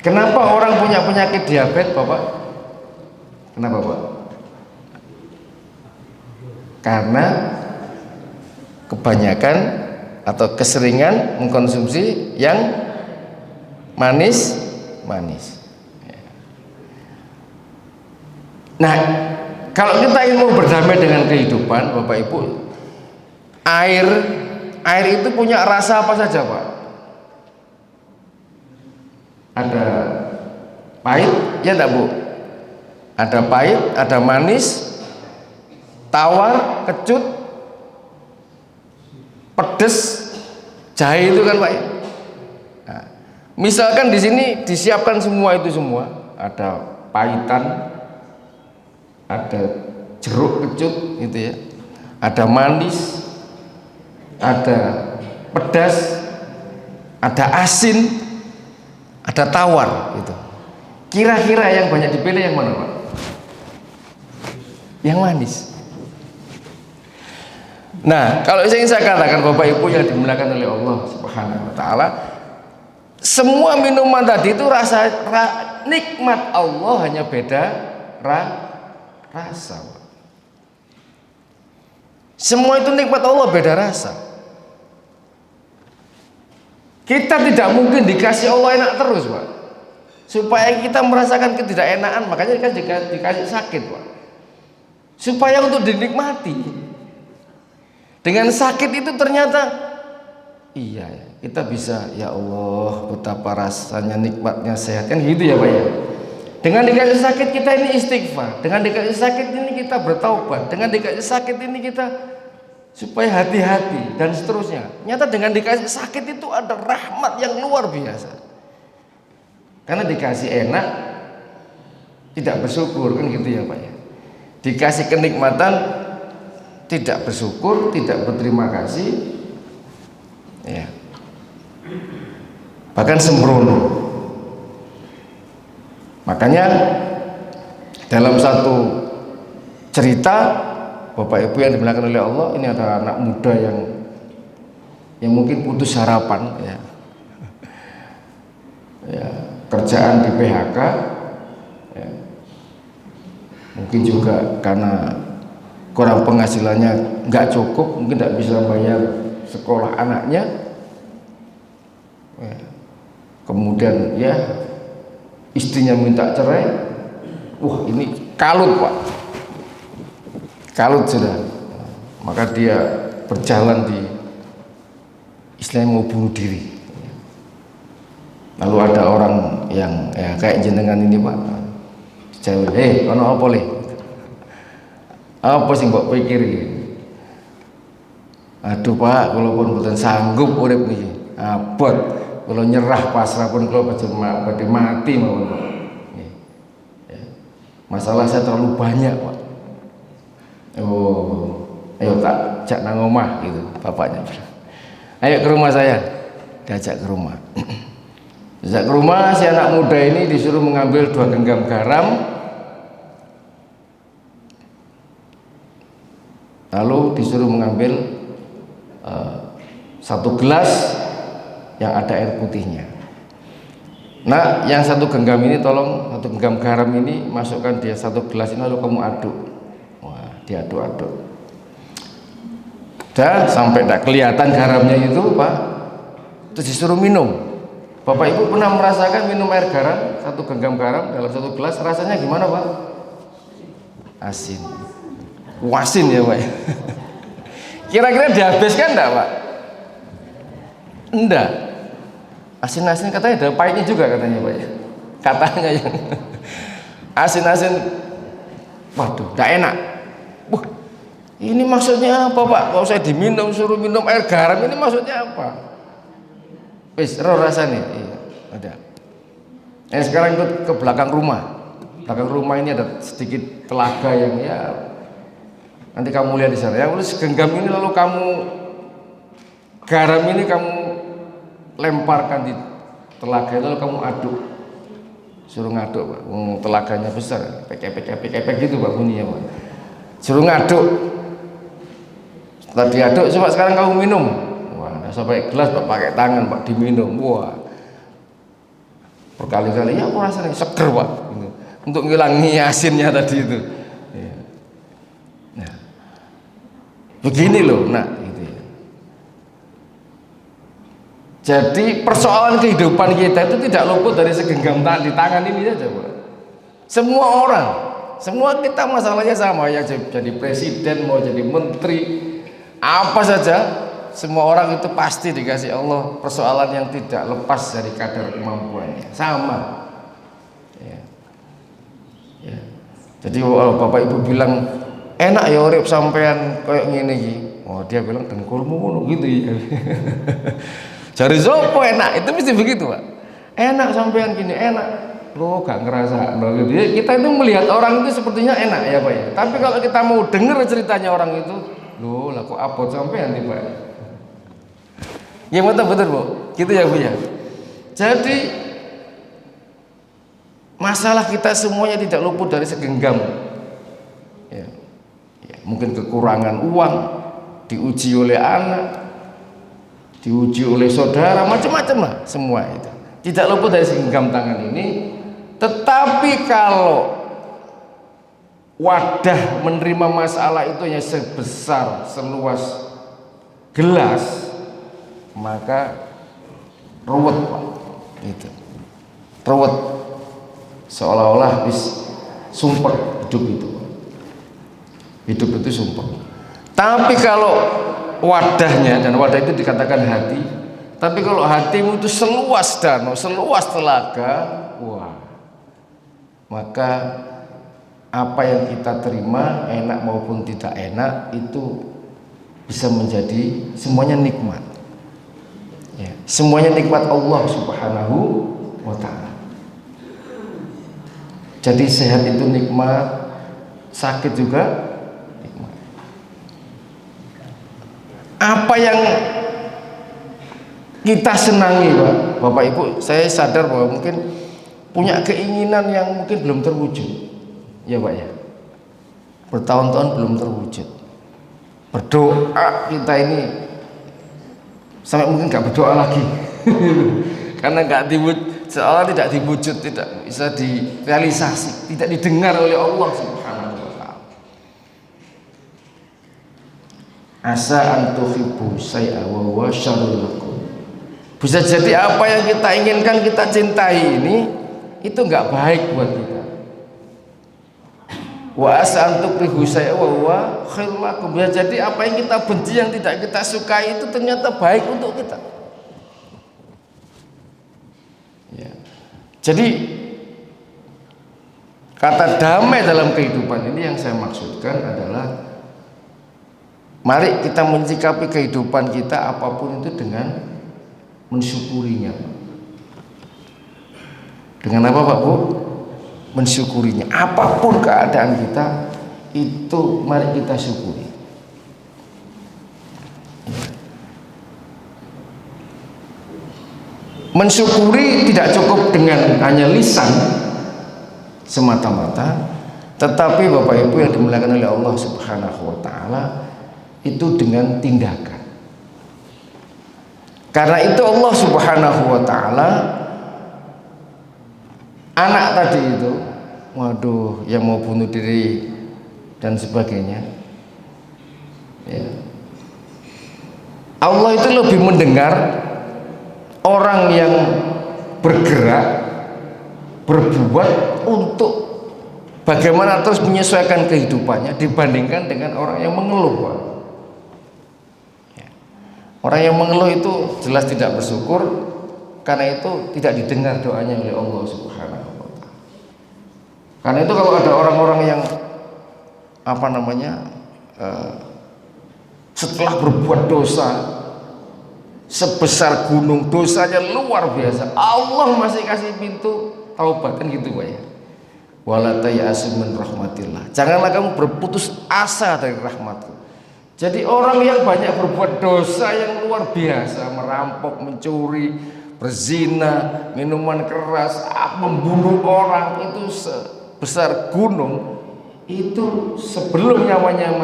Kenapa orang punya penyakit diabetes Bapak? Kenapa Pak? Karena kebanyakan atau keseringan mengkonsumsi yang manis. Nah, kalau kita ingin mau berdamai dengan kehidupan Bapak Ibu, air itu punya rasa apa saja Pak? Ada pahit, ya enggak Bu? Ada pahit, ada manis, tawar, kecut, pedes, jahe itu kan Pak ya. Nah, misalkan di sini disiapkan semua itu semua, ada pahitan, ada jeruk kecut gitu ya, ada manis, ada pedas, ada asin, ada tawar gitu. Kira-kira yang banyak dipilih yang mana Pak? Yang manis. Nah, kalau saya katakan Bapak Ibu yang dimuliakan oleh Allah Subhanahu wa taala, semua minuman tadi itu rasa nikmat Allah, hanya beda rasa. Semua itu nikmat Allah, beda rasa. Kita tidak mungkin dikasih Allah enak terus Pak, supaya kita merasakan ketidakenakan, makanya kan dikasih sakit Pak, supaya untuk dinikmati. Dengan sakit itu ternyata iya, kita bisa, ya Allah betapa rasanya nikmatnya sehat, kan gitu ya Pak ya. Dengan dikasih sakit kita ini istighfar, dengan dikasih sakit ini kita bertaubat, dengan dikasih sakit ini kita supaya hati-hati dan seterusnya. Nyata dengan dikasih sakit itu ada rahmat yang luar biasa. Karena dikasih enak tidak bersyukur, kan gitu ya Pak ya. Dikasih kenikmatan tidak bersyukur, tidak berterima kasih ya. Bahkan sembrono. Makanya dalam satu cerita Bapak Ibu yang dimuliakan oleh Allah, ini ada anak muda yang mungkin putus harapan ya. Ya, kerjaan di PHK ya. Mungkin juga karena kurang penghasilannya nggak cukup, mungkin tidak bisa bayar sekolah anaknya ya. Kemudian ya istrinya minta cerai, wah ini kalut Pak, kalut sudah. Maka dia berjalan di istilahnya mau bunuh diri. Lalu ada orang yang ya kayak jenengan ini Pak, jawab, ono apa le? Apa sih mbok pikir iki? Aduh Pak, kula pun mboten sanggup urip niki. Abot, kula nyerah pasrah pun kula badhe mati mawon Pak. Ya. Masalah saya terlalu banyak Pak. Oh, ayo tak jak nang omah gitu bapaknya. Ayo ke rumah saya. Diajak ke rumah. Diajak ke rumah, si anak muda ini disuruh mengambil 2 genggam garam, lalu disuruh mengambil 1 gelas yang ada air putihnya. Nah, yang 1 genggam ini tolong, 1 genggam garam ini masukkan dia 1 gelas ini, lalu kamu aduk. Wah, diaduk-aduk. Udah sampai tidak kelihatan garamnya itu, Pak. Terus disuruh minum. Bapak Ibu pernah merasakan minum air garam, 1 genggam garam dalam 1 gelas, rasanya gimana, Pak? Asin. Asin ya, Pak. Kira-kira dihabiskan enggak, Pak? Enggak. Asin-asin katanya ada pahitnya juga katanya, Pak ya. Katanya yang asin-asin, waduh, enggak enak. Wah, ini maksudnya apa, Pak? Kalau saya diminum, suruh minum air garam, ini maksudnya apa? Wis, roh rasanya. Iya, ada. Sekarang ikut ke belakang rumah. Belakang rumah ini ada sedikit telaga yang ya, nanti kamu lihat di sana. Yang segenggam ini lalu kamu garam ini kamu lemparkan di telaga itu, lalu kamu aduk, suruh ngaduk, Pak. Telaganya besar, pek gitu, Pak, bunyinya, Pak. Suruh ngaduk. Setelah diaduk, coba sekarang kamu minum. Wah, sampai gelas, Pak, pakai tangan, Pak, diminum. Wah, berkali-kali ya aku rasanya seger, Pak, gitu. Untuk ngilangi asinnya tadi itu. Ya. Nah, begini loh, nah. Jadi persoalan kehidupan kita itu tidak luput dari segenggam di tangan ini saja, Pak. Semua orang, semua kita masalahnya sama ya, jadi presiden, mau jadi menteri, apa saja, semua orang itu pasti dikasih Allah persoalan yang tidak lepas dari kadar kemampuannya, sama. Ya. Ya. Jadi Bapak Ibu bilang enak ya urip sampean kayak gini iki. Oh, dia bilang dengkulmu ngono gitu ya. Jari sopo enak, itu mesti begitu, Pak. Enak sampean gini, enak. Lo gak ngerasa, lo gitu. Kita itu melihat orang itu sepertinya enak ya, Pak ya. Tapi kalau kita mau dengar ceritanya orang itu, lo lah kok abot sampean nih, Pak. Ya betul, Bu. Gitu ya, Bu ya. Jadi masalah kita semuanya tidak luput dari segenggam. Ya. Ya, mungkin kekurangan uang, diuji oleh anak, diuji oleh saudara, macam-macam lah semua itu. Tidak luput dari segenggam tangan ini. Tetapi kalau wadah menerima masalah itu hanya sebesar seluas gelas, maka ruwet, Pak. Itu ruwet, seolah-olah sumpek hidup itu. Hidup itu sumpek. Tapi kalau wadahnya, dan wadah itu dikatakan hati, tapi kalau hatimu itu seluas danau, seluas telaga, wah, maka apa yang kita terima, enak maupun tidak enak, itu bisa menjadi semuanya nikmat ya, semuanya nikmat Allah Subhanahu wa ta'ala. Jadi sehat itu nikmat, sakit juga. Apa yang kita senangi, Pak, Bapak Ibu, saya sadar bahwa mungkin punya keinginan yang mungkin belum terwujud, ya Pak ya, bertahun-tahun belum terwujud. Berdoa kita ini sampai mungkin nggak berdoa lagi karena nggak diwujud, seolah tidak diwujud, tidak bisa direalisasi, tidak didengar oleh Allah Subhanahu wa ta'ala. Asa antuhibu say'a wa huwa syarrul lakum. Bisa jadi apa yang kita inginkan, kita cintai ini, itu nggak baik buat kita. Wa asa antukrihu say'a wa huwa khairul lakum. Bisa jadi apa yang kita benci, yang tidak kita sukai, itu ternyata baik untuk kita. Ya. Jadi kata damai dalam kehidupan ini yang saya maksudkan adalah mari kita menyikapi kehidupan kita apapun itu dengan mensyukurinya. Dengan apa, Pak, Bu? Mensyukurinya. Apapun keadaan kita, itu mari kita syukuri. Mensyukuri tidak cukup dengan hanya lisan semata-mata, tetapi Bapak Ibu yang dimuliakan oleh Allah Subhanahu wa ta'ala, itu dengan tindakan. Karena itu Allah Subhanahu wa taala, anak tadi itu, waduh, yang mau bunuh diri dan sebagainya, ya. Allah itu lebih mendengar orang yang bergerak, berbuat untuk bagaimana terus menyesuaikan kehidupannya dibandingkan dengan orang yang mengeluh. Ya. Orang yang mengeluh itu jelas tidak bersyukur, karena itu tidak didengar doanya oleh Allah Subhanahu wa taala. Karena itu kalau ada orang-orang yang setelah berbuat dosa sebesar gunung, dosanya luar biasa, Allah masih kasih pintu taubat, kan gitu Pak ya. Wala tayasu min rahmatillah, janganlah kamu berputus asa dari rahmatku. Jadi orang yang banyak berbuat dosa yang luar biasa, merampok, mencuri, berzina, minuman keras, membunuh orang, itu sebesar gunung, itu sebelum nyawanya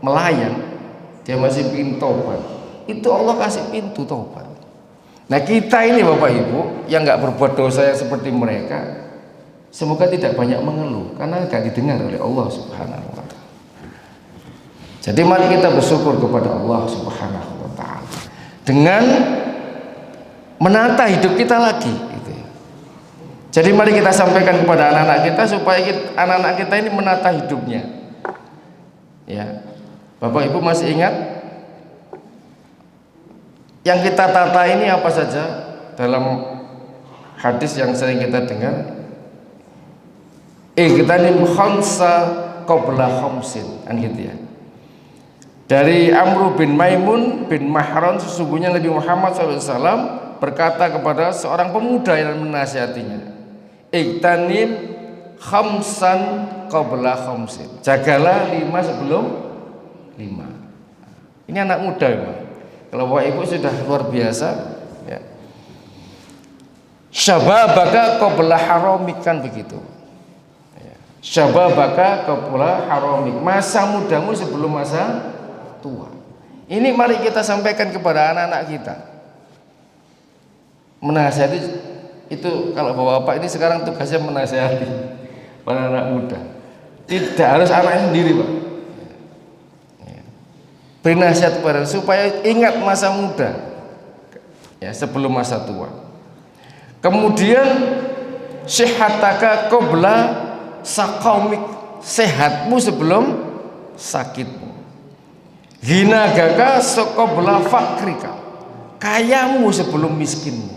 melayang dia masih pintu taubat, itu Allah kasih pintu taubat. Nah kita ini Bapak Ibu yang nggak berbuat dosa yang seperti mereka, semoga tidak banyak mengeluh karena gak didengar oleh Allah Subhanahu wa taala. Jadi mari kita bersyukur kepada Allah Subhanahu wa taala dengan menata hidup kita lagi gitu ya. Jadi mari kita sampaikan kepada anak-anak kita supaya anak-anak kita ini menata hidupnya. Ya. Bapak Ibu masih ingat yang kita tata ini apa saja dalam hadis yang sering kita dengar? Ightanim khamsa qabla khamsin, kan gitu ya. Dari Amr bin Maimun bin Mahran, sesungguhnya Nabi Muhammad SAW berkata kepada seorang pemuda yang menasihatinya, Ightanim khamsan qabla khamsin, jagalah 5 sebelum 5. Ini anak muda ya. Kalau Bapak Ibu sudah luar biasa ya. Syababaka qabla haramik, kan begitu. Syababaka qabla haramik, masa mudamu sebelum masa tua. Ini mari kita sampaikan kepada anak-anak kita. Menasihati itu, kalau bapak-bapak ini sekarang tugasnya menasihati para anak muda. Tidak harus anak sendiri Pak. Beri nasihat kepada supaya ingat masa muda ya sebelum masa tua. Kemudian sihataka qabla saqaumik, sehatmu sebelum sakitmu. Ghinagaka qabla fakrika, kayamu sebelum miskinmu.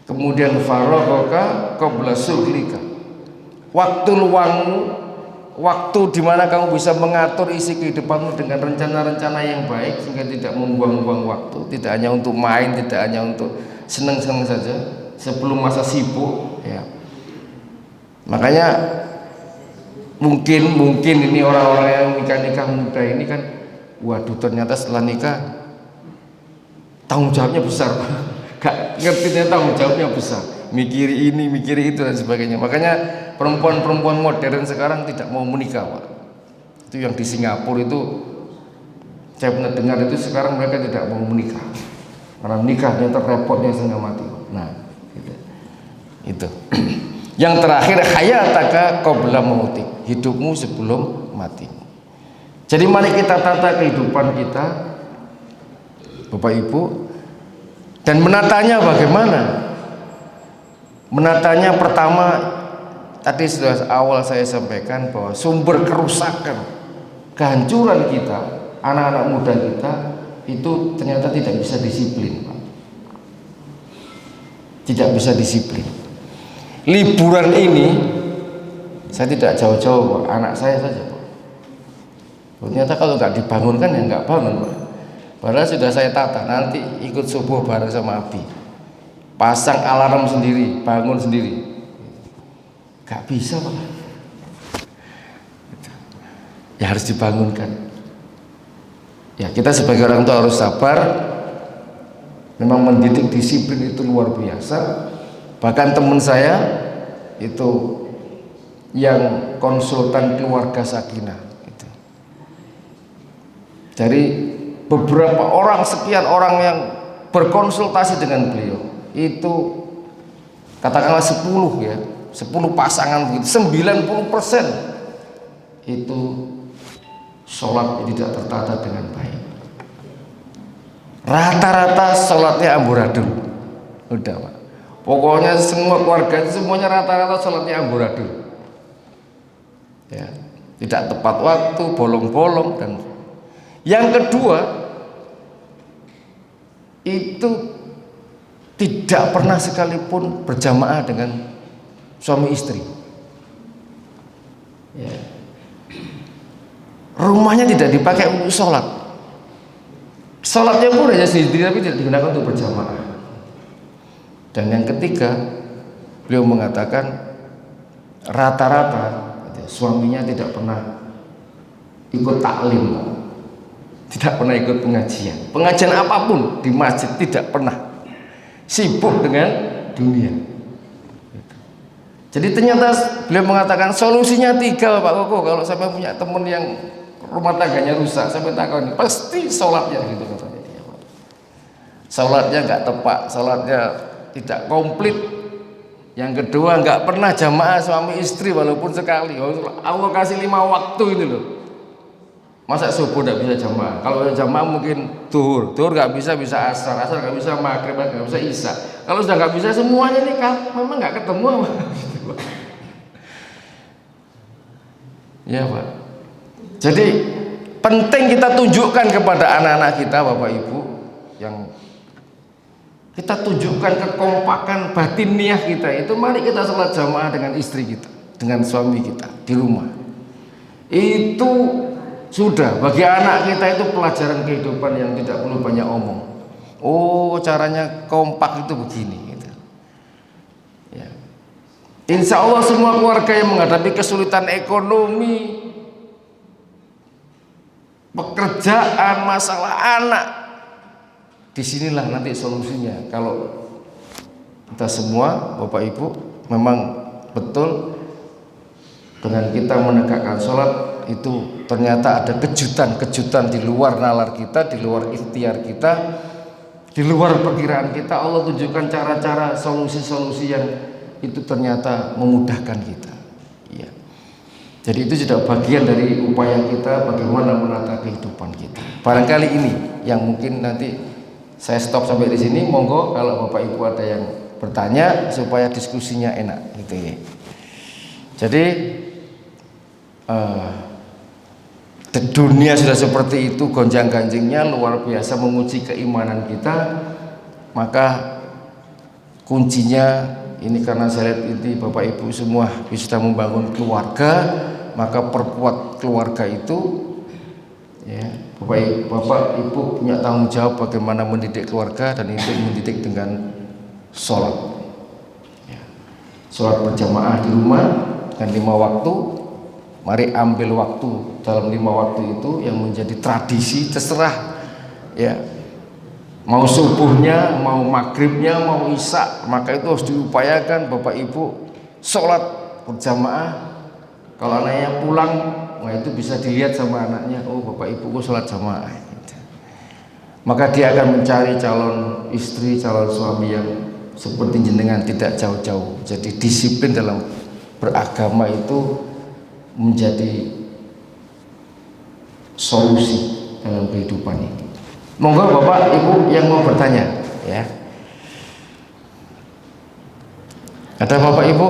Kemudian faraghaka qabla sughlika, waktu luangmu, waktu dimana kamu bisa mengatur isi kehidupanmu dengan rencana-rencana yang baik sehingga tidak membuang-buang waktu, tidak hanya untuk main, tidak hanya untuk senang-senang saja sebelum masa sibuk ya. Makanya mungkin ini orang-orang yang nikah muda ini kan, waduh ternyata setelah nikah tanggung jawabnya besar. Gak ngerti ternyata tanggung jawabnya besar, mikiri ini mikiri itu dan sebagainya. Makanya perempuan-perempuan modern sekarang tidak mau menikah Pak. Itu yang di Singapura itu saya pernah dengar, itu sekarang mereka tidak mau menikah karena nikahnya terrepotnya setengah mati. Nah itu yang terakhir, hayataka qabla mautik, hidupmu sebelum mati. Jadi mari kita tata kehidupan kita Bapak Ibu, dan menatanya bagaimana? Menatanya pertama, tadi sudah awal saya sampaikan bahwa sumber kerusakan, kehancuran kita, anak-anak muda kita itu ternyata tidak bisa disiplin Pak. Tidak bisa disiplin. Liburan ini saya tidak jauh-jauh Pak, anak saya saja Pak. Ternyata kalau nggak dibangunkan ya nggak bangun Pak. Padahal sudah saya tata, nanti ikut subuh bareng sama Abi, pasang alarm sendiri, bangun sendiri, nggak bisa Pak. Ya harus dibangunkan. Ya kita sebagai orang tua harus sabar. Memang mendidik disiplin itu luar biasa. Bahkan teman saya itu yang konsultan keluarga sakinah itu, dari beberapa orang, sekian orang yang berkonsultasi dengan beliau itu katakanlah 10 ya, 10 pasangan begitu, 90% itu sholat tidak tertata dengan baik. Rata-rata sholatnya amburadul. Udah Pak, pokoknya semua keluarga itu semuanya rata-rata sholatnya amburadul ya, tidak tepat waktu, bolong-bolong. Dan yang kedua itu tidak pernah sekalipun berjamaah dengan suami istri ya. Rumahnya tidak dipakai untuk sholat, sholatnya pun hanya sendiri tapi tidak digunakan untuk berjamaah. Dan yang ketiga, beliau mengatakan rata-rata suaminya tidak pernah ikut taklim, tidak pernah ikut pengajian apapun di masjid, tidak pernah, sibuk dengan dunia. Jadi ternyata beliau mengatakan solusinya 3 Pak Koko, kalau sampai punya teman yang rumah tangganya rusak, sampai takon pasti sholatnya gitu katanya dia. Sholatnya nggak tepat, sholatnya tidak komplit. Yang kedua nggak pernah jamaah suami istri walaupun sekali. Allah kasih 5 waktu itu loh. Masa subuh nggak bisa jamaah? Kalau jamaah mungkin duhur nggak bisa, bisa asar nggak bisa, maghrib nggak bisa, isya. Kalau sudah nggak bisa semuanya nih kan, memang nggak ketemu. Ya Pak. Jadi penting kita tunjukkan kepada anak-anak kita, Bapak Ibu, yang kita tunjukkan kekompakan batiniah kita itu, mari kita sholat jamaah dengan istri kita, dengan suami kita di rumah. Itu sudah bagi anak kita itu pelajaran kehidupan yang tidak perlu banyak omong. Oh, caranya kompak itu begini gitu. Ya. Insya Allah semua keluarga yang menghadapi kesulitan ekonomi, pekerjaan, masalah anak, disinilah nanti solusinya. Kalau kita semua Bapak Ibu memang betul dengan kita menegakkan sholat itu ternyata ada kejutan-kejutan di luar nalar kita, di luar ikhtiar kita, di luar perkiraan kita. Allah tunjukkan cara-cara, solusi-solusi yang itu ternyata memudahkan kita ya. Jadi itu sudah bagian dari upaya kita bagaimana menata kehidupan kita. Barangkali ini yang mungkin nanti saya stop sampai di sini. Monggo kalau Bapak Ibu ada yang bertanya supaya diskusinya enak gitu ya. Jadi dunia sudah seperti itu, gonjang-ganjingnya luar biasa menguji keimanan kita. Maka kuncinya ini, karena saya lihat ini Bapak Ibu semua sudah membangun keluarga, maka perkuat keluarga itu ya. Bapak Ibu punya tanggung jawab bagaimana mendidik keluarga, dan itu mendidik dengan sholat ya. Sholat berjamaah di rumah dengan 5 waktu. Mari ambil waktu dalam 5 waktu itu yang menjadi tradisi, terserah ya, mau subuhnya, mau maghribnya, mau isya, maka itu harus diupayakan Bapak Ibu sholat berjamaah. Kalau anaknya pulang, nah itu bisa dilihat sama anaknya, oh Bapak Ibu kok sholat jamaah gitu. Maka dia akan mencari calon istri, calon suami yang seperti jenengan, tidak jauh-jauh. Jadi disiplin dalam beragama itu menjadi solusi dalam kehidupan ini. Monggo Bapak Ibu yang mau bertanya ya. Ada Bapak Ibu,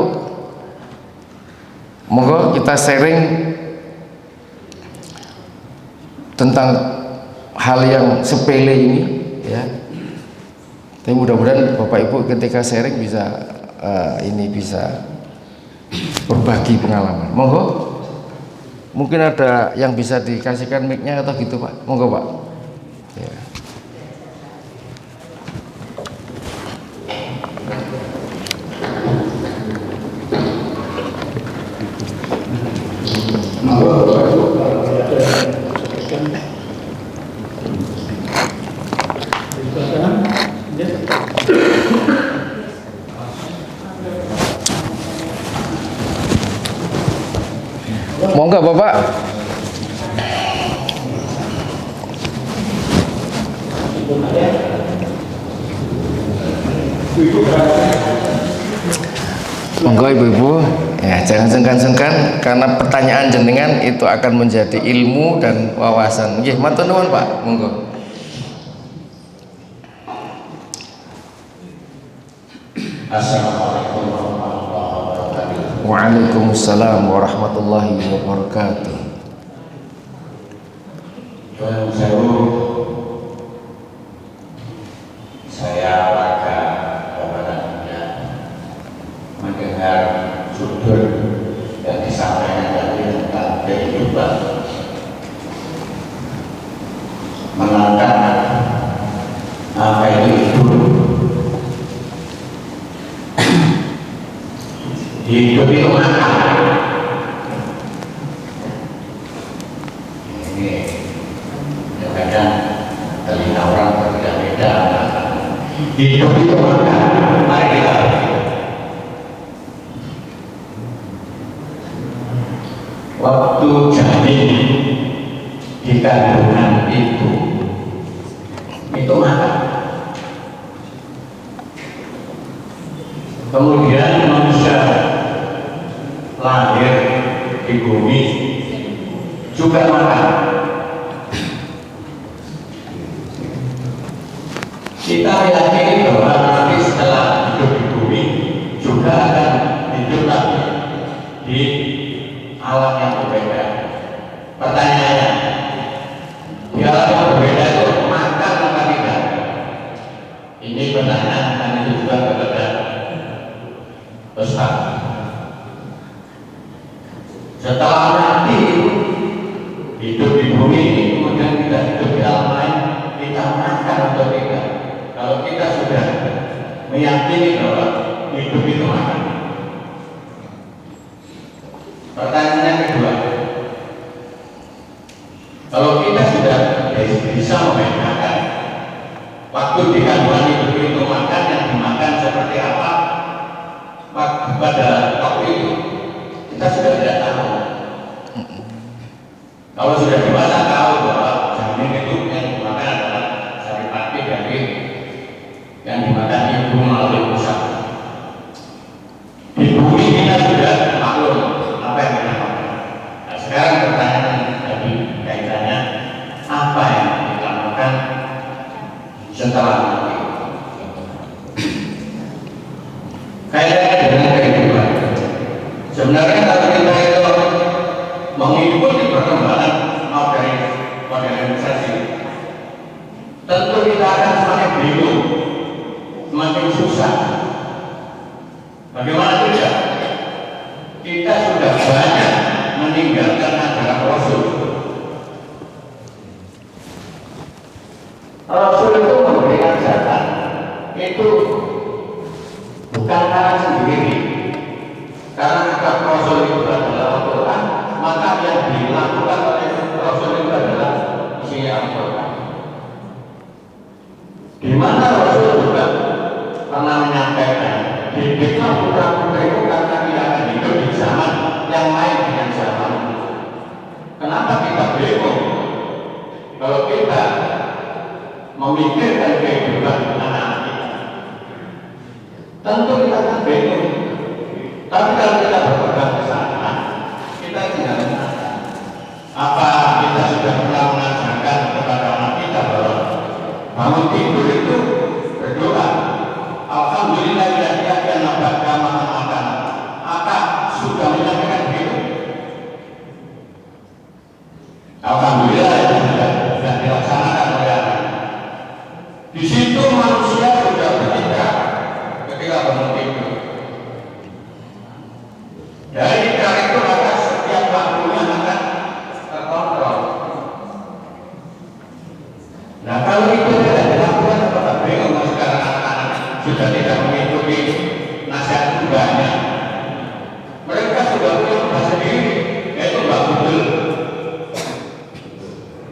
monggo kita sharing tentang hal yang sepele ini ya. Tapi mudah-mudahan Bapak Ibu ketika sharing bisa bisa berbagi pengalaman. Monggo. Mungkin ada yang bisa dikasihkan mic-nya atau gitu Pak. Monggo Pak. Ya. Monggo Bapak. Monggo ibu-ibu, ya jangan sungkan-sungkan karena pertanyaan jenengan itu akan menjadi ilmu dan wawasan. Nggih, matur nuwun Pak, monggo. Assalamualaikum warahmatullahi wabarakatuh. Waalaikumsalam warahmatullahi wabarakatuh. Saya warga Bapak mendengar sudut yang disampaikan tadi tentang kehidupan, menangkap apa itu hidup itu mana? Ini kadang telinga orang berbeda-beda. Hidup itu mana? Mari kita waktu janin di kandungan itu mana? Kemudian manusia lahir di bumi juga makan. Kita meyakini bahwa nanti setelah hidup di bumi juga akan hidup lagi di alam yang berbeda. Pertanyaannya, di alam yang berbeda itu makan apa tidak? Ini pertanyaan dan itu juga kepada Ustaz. Setelah nanti hidup di bumi ini, kemudian kita hidup di alam lain, kita makan atau tidak? Kalau kita sudah meyakini bahwa hidup itu makan. Pertanyaan yang kedua, kalau kita sudah bisa membedakan waktu di kandungan itu makan yang dimakan seperti apa, pada waktu itu kita sudah tidak tahu. Kalau sudah dewasa tahu bahwa janin itu yang dimakan adalah sari pati dari yang dimakan ibu melalui pusat. Di bumi kita sudah maklum apa yang kita makan. Nah, sekarang pertanyaan tadi kaitannya apa yang kita makan setelah mati? Kaitannya dengan kehidupan. Sebenarnya kalau kita itu mengikuti perkembangan modernisasi, tentu kita akan semakin bingung, semakin susah. Bagaimana tidak? Kita sudah banyak meninggalkan ajaran Rasul. Rasul itu memberikan ajaran itu bukan karena sendiri, karena kata Rasul itu adalah Al-Quran, maka yang dilakukan oleh Rasul itu adalah isi Al-Quran. Di mana Rasul juga pernah menyampaikan, didiklah putra-putri itu karena kita akan hidup di zaman yang lain dengan zaman. Kenapa kita bingung? Kalau kita memikirkan kehidupan anak-anak kita, tentu kita akan bingung. Tapi kalau kita berpegang ke sana, kita tinggal mengajar. Apa kita sudah pernah mengajarkan kepada anak kita bahwa bangun tidur itu berdoa, Alhamdulillah ya nabaka makan. Apa sudah menyampaikan begitu? Alhamdulillah itu sudah dilaksanakan oleh anak. Di situ manusia sudah bertindak ketika bangun tidur. Dari ikrar itu maka setiap waktunya akan terkontrol. Nah kalau itu tidak dilakukan, apakah bingung sekarang anak-anak sudah tidak mengikuti nasihat tugasnya? Mereka sudah punya tugas sendiri, yaitu Mbak Budul.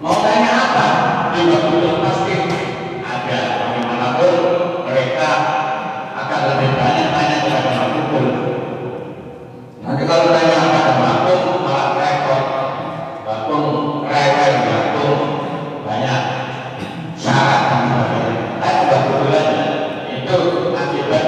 Mau tanya apa? Di Mbak Budul pasti ada. Bagaimanapun mereka akan lebih banyak tanya kepada Mbak Budul. Nanti kalau tanya pada Mbak malah repot. Mbak rewel, Mbak banyak syarat dan sebagainya. Tapi Mbak Budul itu akibat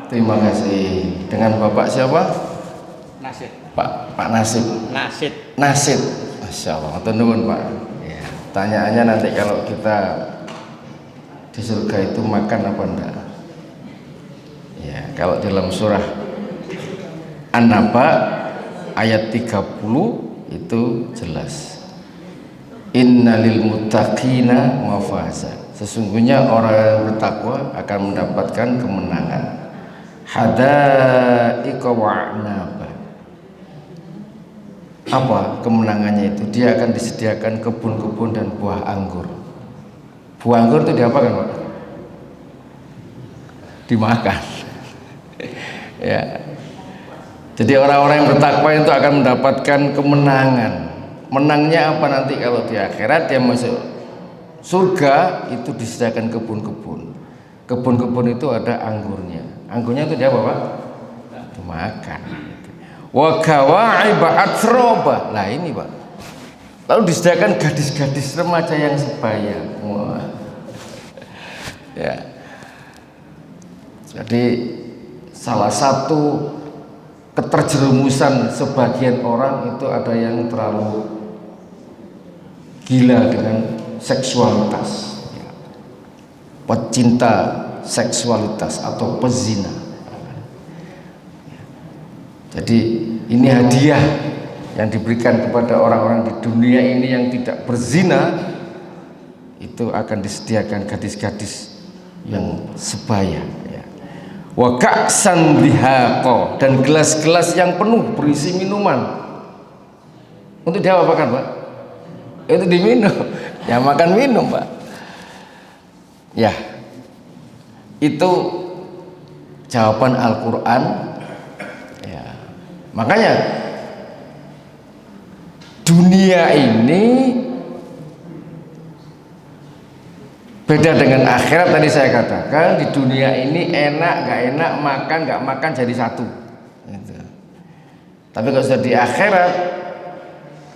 Terima kasih. Dengan Bapak siapa? Nasib. Pak Nasib. Nasib. Nasib. Masya Allah. Matur nuwun Pak. Ya. Tanyaannya nanti kalau kita di surga itu makan apa enggak? Ya, kalau dalam surah An-Naba ayat 30 itu jelas. Innalil muttaqina mafaza. Sesungguhnya orang yang bertakwa akan mendapatkan kemenangan. Hadaiqa wa'naba. Apa kemenangannya itu? Dia akan disediakan kebun-kebun dan buah anggur. Buah anggur itu diapakan Pak? Dimakan. Ya. Jadi orang-orang yang bertakwa itu akan mendapatkan kemenangan. Menangnya apa nanti kalau di akhirat dia masuk surga itu disediakan kebun-kebun. Kebun-kebun itu ada anggurnya. Anggurnya itu dia apa Pak? Dimakan. Wa kawa'iba atroba. Lah ini Pak. Lalu disediakan gadis-gadis remaja yang sebaya. Wah. Ya. Jadi salah satu keterjerumusan sebagian orang itu ada yang terlalu gila dengan seksualitas, pecinta seksualitas atau pezina. Jadi ini hadiah yang diberikan kepada orang-orang di dunia ini yang tidak berzina, itu akan disediakan gadis-gadis yang sebaya. Wa ka'san dihaqa, dan gelas-gelas yang penuh berisi minuman. Untuk dia apa kan Pak? Itu diminum. Ya makan minum Pak. Ya. Itu jawaban Al-Qur'an. Ya. Makanya dunia ini beda dengan akhirat. Tadi saya katakan di dunia ini enak gak enak, makan gak makan jadi satu gitu. Tapi kalau sudah di akhirat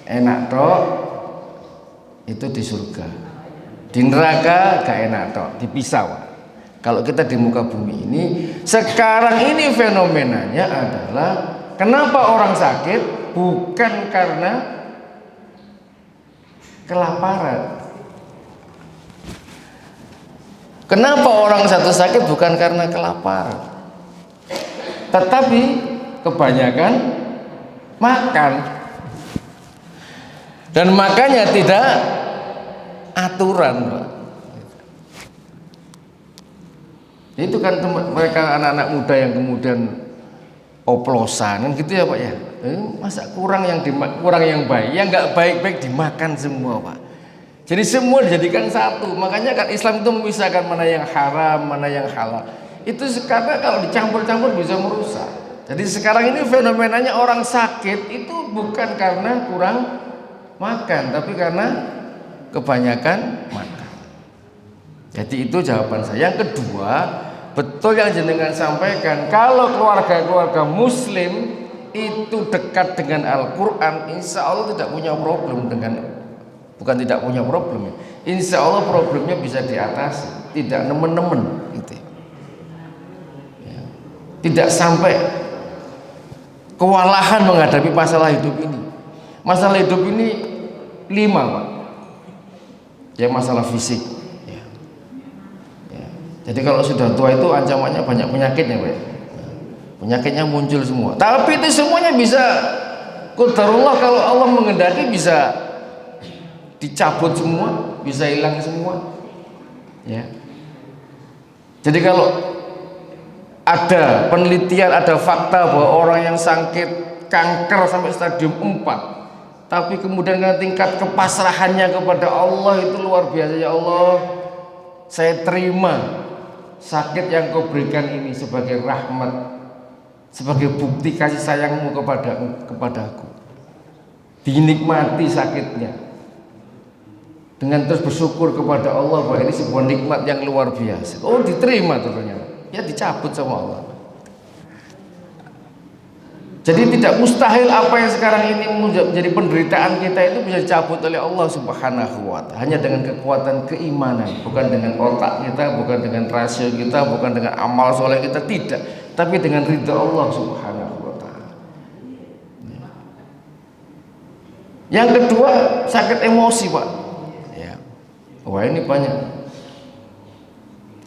enak tok itu di surga, di neraka gak enak tok, dipisah Pak. Kalau kita di muka bumi ini sekarang ini fenomenanya adalah kenapa orang sakit bukan karena kelaparan. Kenapa orang satu sakit bukan karena kelaparan, tetapi kebanyakan makan, dan makannya tidak aturan Pak. Itu kan mereka anak-anak muda yang kemudian oplosan kan gitu ya Pak ya. Masa kurang yang baik, yang nggak baik-baik dimakan semua Pak. Jadi semua dijadikan satu. Makanya kan Islam itu memisahkan mana yang haram, mana yang halal. Itu karena kalau dicampur-campur bisa merusak. Jadi sekarang ini fenomenanya orang sakit itu bukan karena kurang makan, tapi karena kebanyakan makan. Jadi itu jawaban saya. Yang kedua, betul yang jenengan sampaikan, kalau keluarga-keluarga muslim itu dekat dengan Al-Quran, insya Allah tidak punya problem dengan, bukan tidak punya problem, insya Allah problemnya bisa diatasi, tidak nemen-nemen gitu. Ya. Tidak sampai kewalahan menghadapi masalah hidup ini. Masalah hidup ini 5 Pak. Ya masalah fisik ya. Ya. Jadi kalau sudah tua itu ancamannya banyak penyakitnya Pak. Penyakitnya muncul semua, tapi itu semuanya bisa qadarullah, kalau Allah menghendaki bisa dicabut semua, bisa hilang semua ya. Jadi kalau ada penelitian, ada fakta bahwa orang yang sakit kanker sampai stadium 4 tapi kemudian tingkat kepasrahannya kepada Allah itu luar biasa. Ya Allah, saya terima sakit yang kau berikan ini sebagai rahmat, sebagai bukti kasih sayangmu kepadaku. Dinikmati sakitnya dengan terus bersyukur kepada Allah bahwa ini sebuah nikmat yang luar biasa. Oh diterima ternyata, ya dicabut sama Allah. Jadi tidak mustahil apa yang sekarang ini menjadi penderitaan kita itu bisa dicabut oleh Allah Subhanahu wa ta'ala, hanya dengan kekuatan keimanan, bukan dengan otak kita, bukan dengan rasio kita, bukan dengan amal soleh kita, tidak. tapi dengan ridha Allah Subhanahu wa taala. Yang kedua, sakit emosi, Pak. Ya. Wah, ini banyak.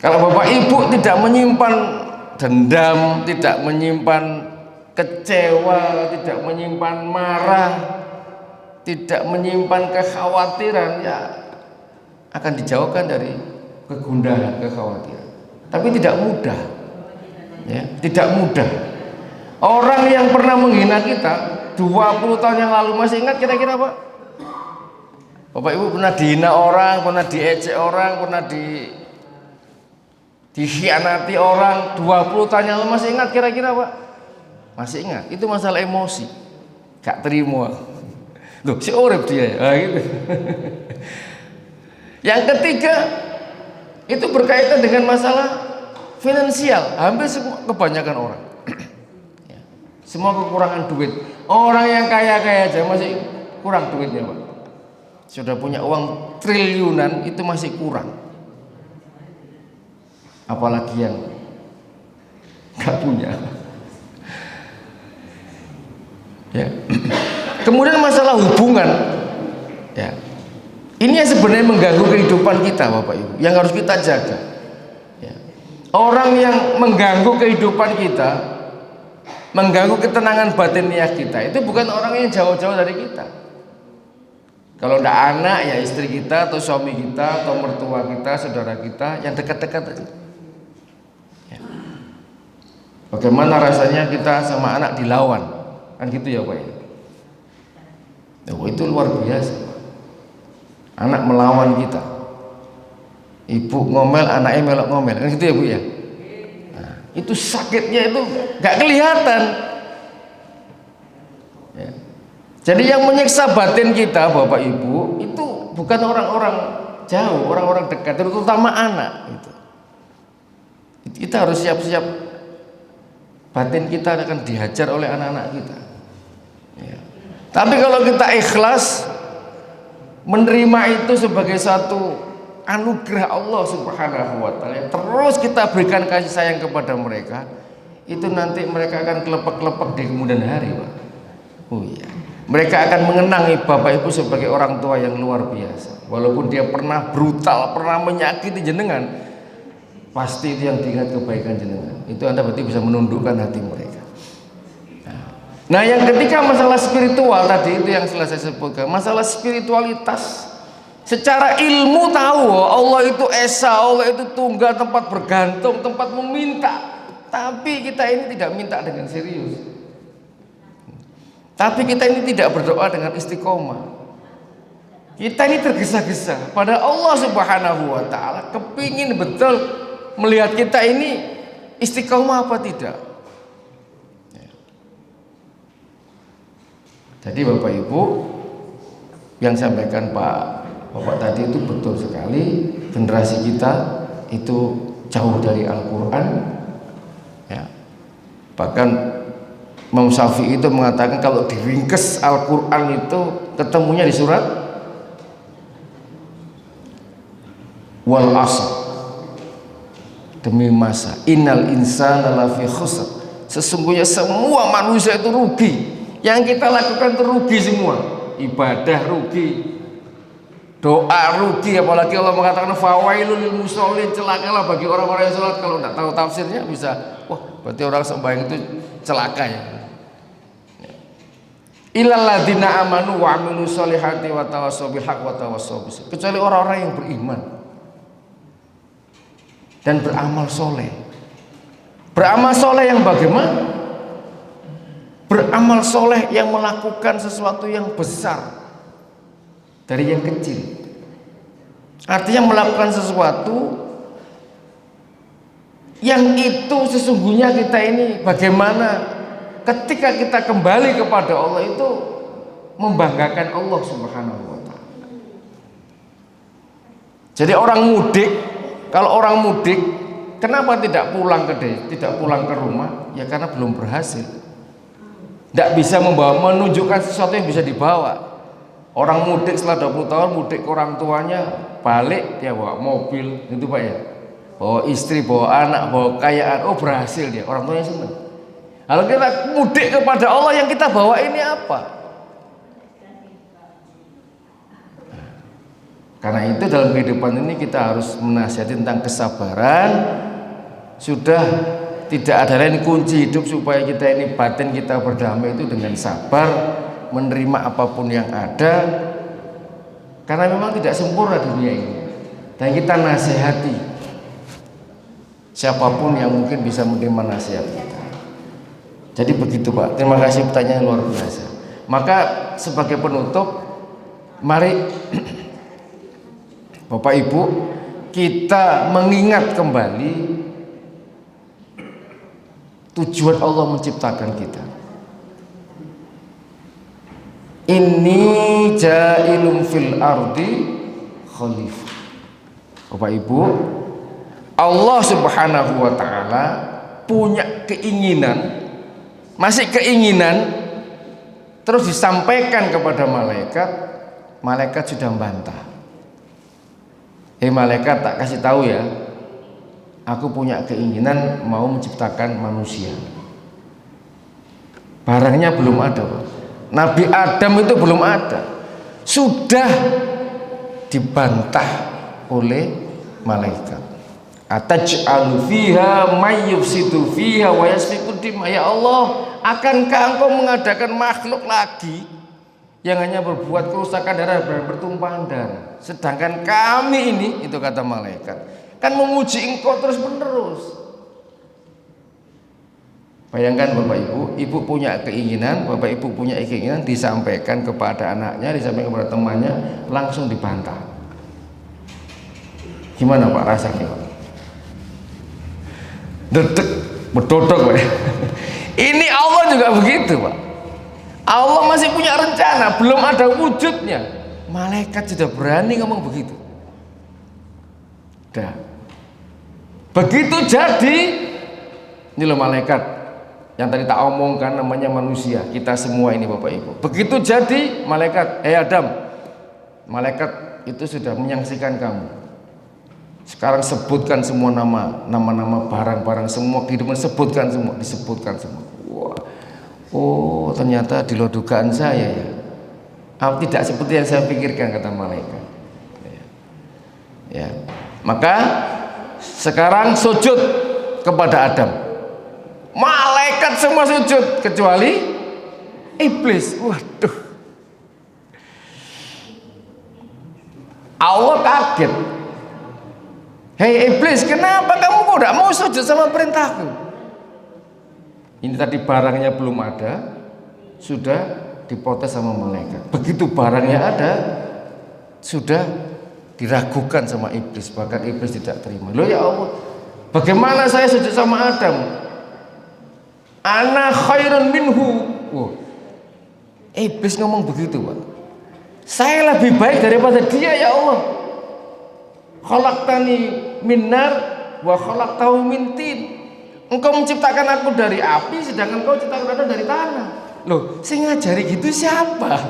Kalau Bapak Ibu tidak menyimpan dendam, tidak menyimpan kecewa, tidak menyimpan marah, tidak menyimpan kekhawatiran, ya akan dijauhkan dari kegundahan, kekhawatiran. Tapi tidak mudah, ya, tidak mudah. Orang yang pernah menghina kita 20 tahun yang lalu masih ingat kira-kira, Pak? Bapak Ibu pernah dihina orang, pernah diejek orang, pernah dikhianati orang 20 tahun yang lalu masih ingat kira-kira, Pak? Masih ingat. Itu masalah emosi, gak terima. Loh, si urip dia ya, gitu. Yang ketiga itu berkaitan dengan masalah finansial. Hampir kebanyakan orang ya, semua kekurangan duit. Orang yang kaya-kaya aja masih kurang duitnya, Pak. Sudah punya uang triliunan itu masih kurang, apalagi yang gak punya ya. Kemudian masalah hubungan ya, ini yang sebenarnya mengganggu kehidupan kita, Bapak Ibu, yang harus kita jaga ya. Orang yang mengganggu kehidupan kita, mengganggu ketenangan batiniah kita, itu bukan orang yang jauh-jauh dari kita. Kalau tidak anak, ya istri kita atau suami kita atau mertua kita, saudara kita yang dekat-dekat aja ya. Bagaimana rasanya kita sama anak dilawan, kan gitu ya, Pak ya. Oh, itu luar biasa. Anak melawan kita, ibu ngomel, anaknya melok ngomel, kan gitu ya, Bu ya. Nah, itu sakitnya itu gak kelihatan ya. Jadi yang menyiksa batin kita, Bapak Ibu, itu bukan orang-orang jauh, orang-orang dekat, terutama anak gitu. Kita harus siap-siap, batin kita akan dihajar oleh anak-anak kita ya. Tapi kalau kita ikhlas menerima itu sebagai satu anugerah Allah Subhanahu wa taala, terus kita berikan kasih sayang kepada mereka, itu nanti mereka akan kelepek-kelepek di kemudian hari, Pak. Oh iya, mereka akan mengenangi Bapak Ibu sebagai orang tua yang luar biasa. Walaupun dia pernah brutal, pernah menyakiti jenengan, pasti itu yang diingat kebaikan jenengan. Itu Anda berarti bisa menundukkan hati mereka. Nah, yang ketiga masalah spiritual tadi itu yang selesai sebutkan, masalah spiritualitas. Secara ilmu tahu Allah itu esa, Allah itu tunggal, tempat bergantung, tempat meminta. Tapi kita ini tidak minta dengan serius. Tapi kita ini tidak berdoa dengan istiqomah. Kita ini tergesa-gesa pada Allah Subhanahu wa taala, kepingin betul melihat kita ini istiqomah apa tidak. Jadi Bapak Ibu, yang sampaikan Bapak tadi itu betul sekali. Generasi kita itu jauh dari Al-Quran ya. Bahkan Imam Syafi'i itu mengatakan kalau diringkes Al-Quran itu ketemunya di surat Wal Asr, demi masa, innal insana lafi khusr, sesungguhnya semua manusia itu rugi. Yang kita lakukan itu rugi semua. Ibadah rugi, doa rugi, apalagi Allah mengatakan fawailul lil musallin, celakalah bagi orang-orang yang sholat. Kalau tidak tahu tafsirnya bisa, wah berarti orang sembahyang itu celaka ya. Illal ladzina amanu wa amilus solihati wa tawassaw bil haqq wa tawassaw bis sabr. Kecuali orang-orang yang beriman dan beramal soleh. Beramal soleh yang bagaimana? Beramal soleh yang melakukan sesuatu yang besar dari yang kecil. Artinya melakukan sesuatu yang itu sesungguhnya kita ini bagaimana ketika kita kembali kepada Allah itu membanggakan Allah Subhanahu wa taala. Jadi orang mudik, kalau orang mudik kenapa tidak pulang ke rumah? Ya karena belum berhasil. Tidak bisa menunjukkan sesuatu yang bisa dibawa. Orang mudik setelah 20 tahun mudik ke orang tuanya, balik dia bawa mobil, itu Pak ya. bawa istri, bawa anak, bawa kekayaan, oh berhasil dia, orang tuanya senang. Kalau kita mudik kepada Allah, yang kita bawa ini apa? Karena itu dalam kehidupan ini kita harus menasihati tentang kesabaran. Sudah tidak ada lain kunci hidup supaya kita ini batin kita berdamai itu dengan sabar, menerima apapun yang ada. Karena memang tidak sempurna dunia ini. Dan kita nasihati siapapun yang mungkin bisa menerima nasihat kita. Jadi begitu Pak. Terima kasih, pertanyaan luar biasa. Maka sebagai penutup, mari Bapak Ibu, kita mengingat kembali tujuan Allah menciptakan kita. Inni ja'ilun fil ardi khalifah. Bapak Ibu, Allah Subhanahu wa taala punya keinginan, masih keinginan, terus disampaikan kepada malaikat. Malaikat sudah membantah. Malaikat, tak kasih tahu ya, aku punya keinginan mau menciptakan manusia. Barangnya belum ada Pak. Nabi Adam itu belum ada, sudah dibantah oleh malaikat. Ataj'alu fiha may yufsidu fiha wa yasfiku dima. Ya Allah, akankah engkau mengadakan makhluk lagi yang hanya berbuat kerusakan darah dan bertumpahan darah, sedangkan kami ini, itu kata malaikat, kan memuji engkau terus menerus. Bayangkan Bapak Ibu, ibu punya keinginan, Bapak Ibu punya keinginan, disampaikan kepada anaknya, disampaikan kepada temannya, langsung dibantah. Gimana Pak rasanya Pak? Dedek, berdodok Pak. Ini Allah juga begitu Pak. Allah masih punya rencana, belum ada wujudnya, malaikat sudah berani ngomong begitu. Dah. Begitu jadi, ini loh malaikat yang tadi tak omongkan, namanya manusia, kita semua ini Bapak Ibu. Begitu jadi malaikat, Adam, malaikat itu sudah menyaksikan kamu. Sekarang sebutkan semua nama-nama barang-barang, semua kehidupan, sebutkan semua, disebutkan semua. Wah. Oh, ternyata di luar dugaan saya ya. Tidak seperti yang saya pikirkan, kata malaikat. Ya. Maka sekarang sujud kepada Adam. Malaikat semua sujud kecuali iblis. Waduh. Allah kaget. Hei iblis, kenapa kamu kok tidak mau sujud sama perintahku? Ini tadi barangnya belum ada, sudah diprotes sama malaikat. Begitu barangnya ada, sudah diragukan sama iblis. Bahkan iblis tidak terima. Loh ya Allah, bagaimana saya sujud sama Adam? Ana khairun minhu. Iblis ngomong begitu Pak. Saya lebih baik daripada dia ya Allah. Khalaqtani min nar wa khalaqtahu min tin. Engkau menciptakan aku dari api, sedangkan engkau ciptakan aku dari tanah. Loh, saya ngajari gitu siapa?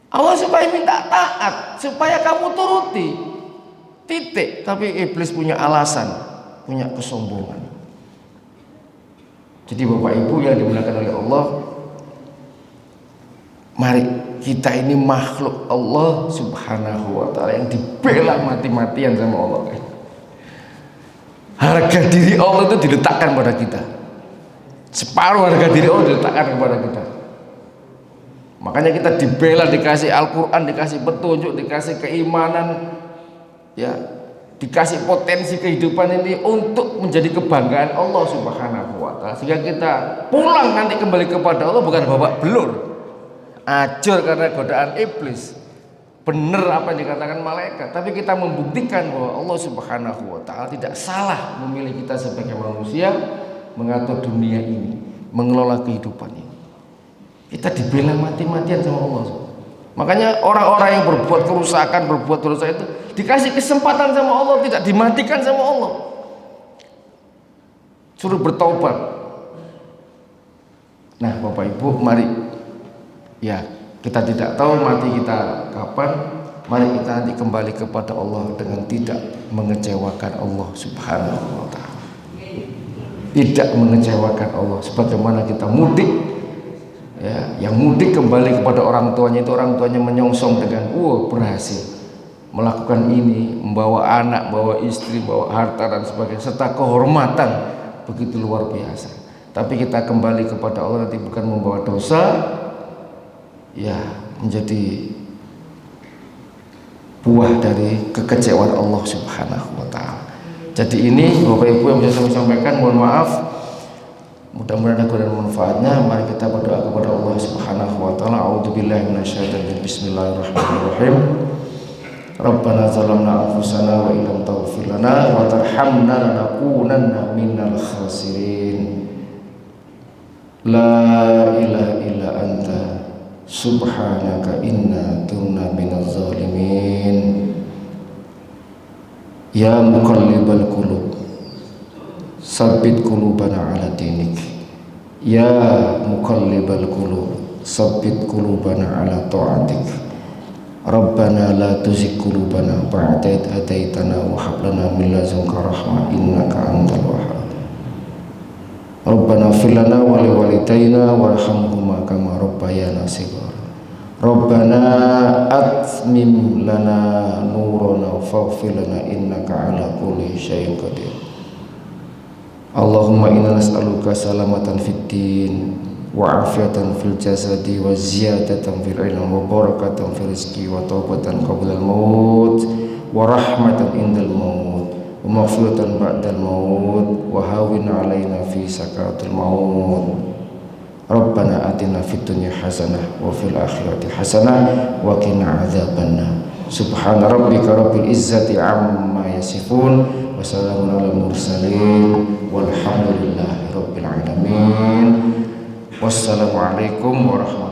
Allah supaya minta taat, supaya kamu turuti. Titik. Tapi iblis punya alasan, punya kesombongan. Jadi Bapak Ibu yang dimuliakan oleh Allah, mari kita ini makhluk Allah Subhanahu wa taala yang dibela mati-matian sama Allah. Harga diri Allah itu diletakkan pada kita. Separuh harga diri Allah diletakkan kepada kita. Makanya kita dibela, dikasih Al-Quran, dikasih petunjuk, dikasih keimanan, ya, dikasih potensi kehidupan ini untuk menjadi kebanggaan Allah Subhanahu wa taala. Sehingga kita pulang nanti kembali kepada Allah bukan babak belur, acur karena godaan iblis. Benar apa yang dikatakan malaikat, tapi kita membuktikan bahwa Allah Subhanahu wa taala tidak salah memilih kita sebagai manusia, mengatur dunia ini, mengelola kehidupan ini. Kita dibela mati-matian sama Allah. Makanya orang-orang yang berbuat kerusakan, berbuat dosa itu dikasih kesempatan sama Allah, tidak dimatikan sama Allah. Suruh bertaubat. Nah, Bapak Ibu, mari ya, kita tidak tahu mati kita kapan, Mari kita nanti kembali kepada Allah dengan tidak mengecewakan Allah Subhanahu wa ta'ala. Tidak mengecewakan Allah, sebagaimana kita mudik ya, yang mudik kembali kepada orang tuanya itu orang tuanya menyongsong dengan berhasil melakukan ini, membawa anak, membawa istri, membawa harta dan sebagainya, serta kehormatan begitu luar biasa. Tapi kita kembali kepada Allah nanti bukan membawa dosa, ya menjadi buah dari kekecewaan Allah Subhanahu wa ta'ala. Jadi ini Bapak Ibu yang bisa saya sampaikan, mohon maaf, mudah-mudahan ada manfaatnya. Mari kita berdoa kepada Allah Subhanahu wa ta'ala. A'udzubillahi minasyaitonir rajim. Bismillahirrahmanirrahim. Rabbana zalamna anfusana wa illam taghfir lana wa tarhamna lanakunanna minal khasirin. La ilaha illa anta subhanaka inna kunna minaz zalimin. Ya muqallibal qulub sabbit qulubana ala dinik. Ya muqallibal qulub sabbit qulubana ala ta'atik. Rabbana la tuzigh qulubana ba'da idh hadaitana wa hab lana min ladunka rahmah innaka antal wahhab. Rabbana ighfir lana wa li walidayna warhamhuma kama rabbayana shighara. Rabbana atmim lana nurana faghfir lana innaka ala kulli syai'in qadir. Allahumma inna nas'aluka salamatan fid din wa afiyatan fil jasadi wa ziyadatan fil ilmi wa barakatan fil rizqi wa taubatan qabla al maut wa rahmatan indal maut wa maghfiratan ba'dal maut wa hawin alaina fi sakaratil maut. Rabbana atina fid dunya hasanah wa fil akhirati hasanah wa qina adzabannar. Subhana rabbika rabbil izzati amma yasifun wa salamun alal mursalin walhamdulillahi rabbil alamin. Wassalamualaikum warahmatullahi wabarakatuh.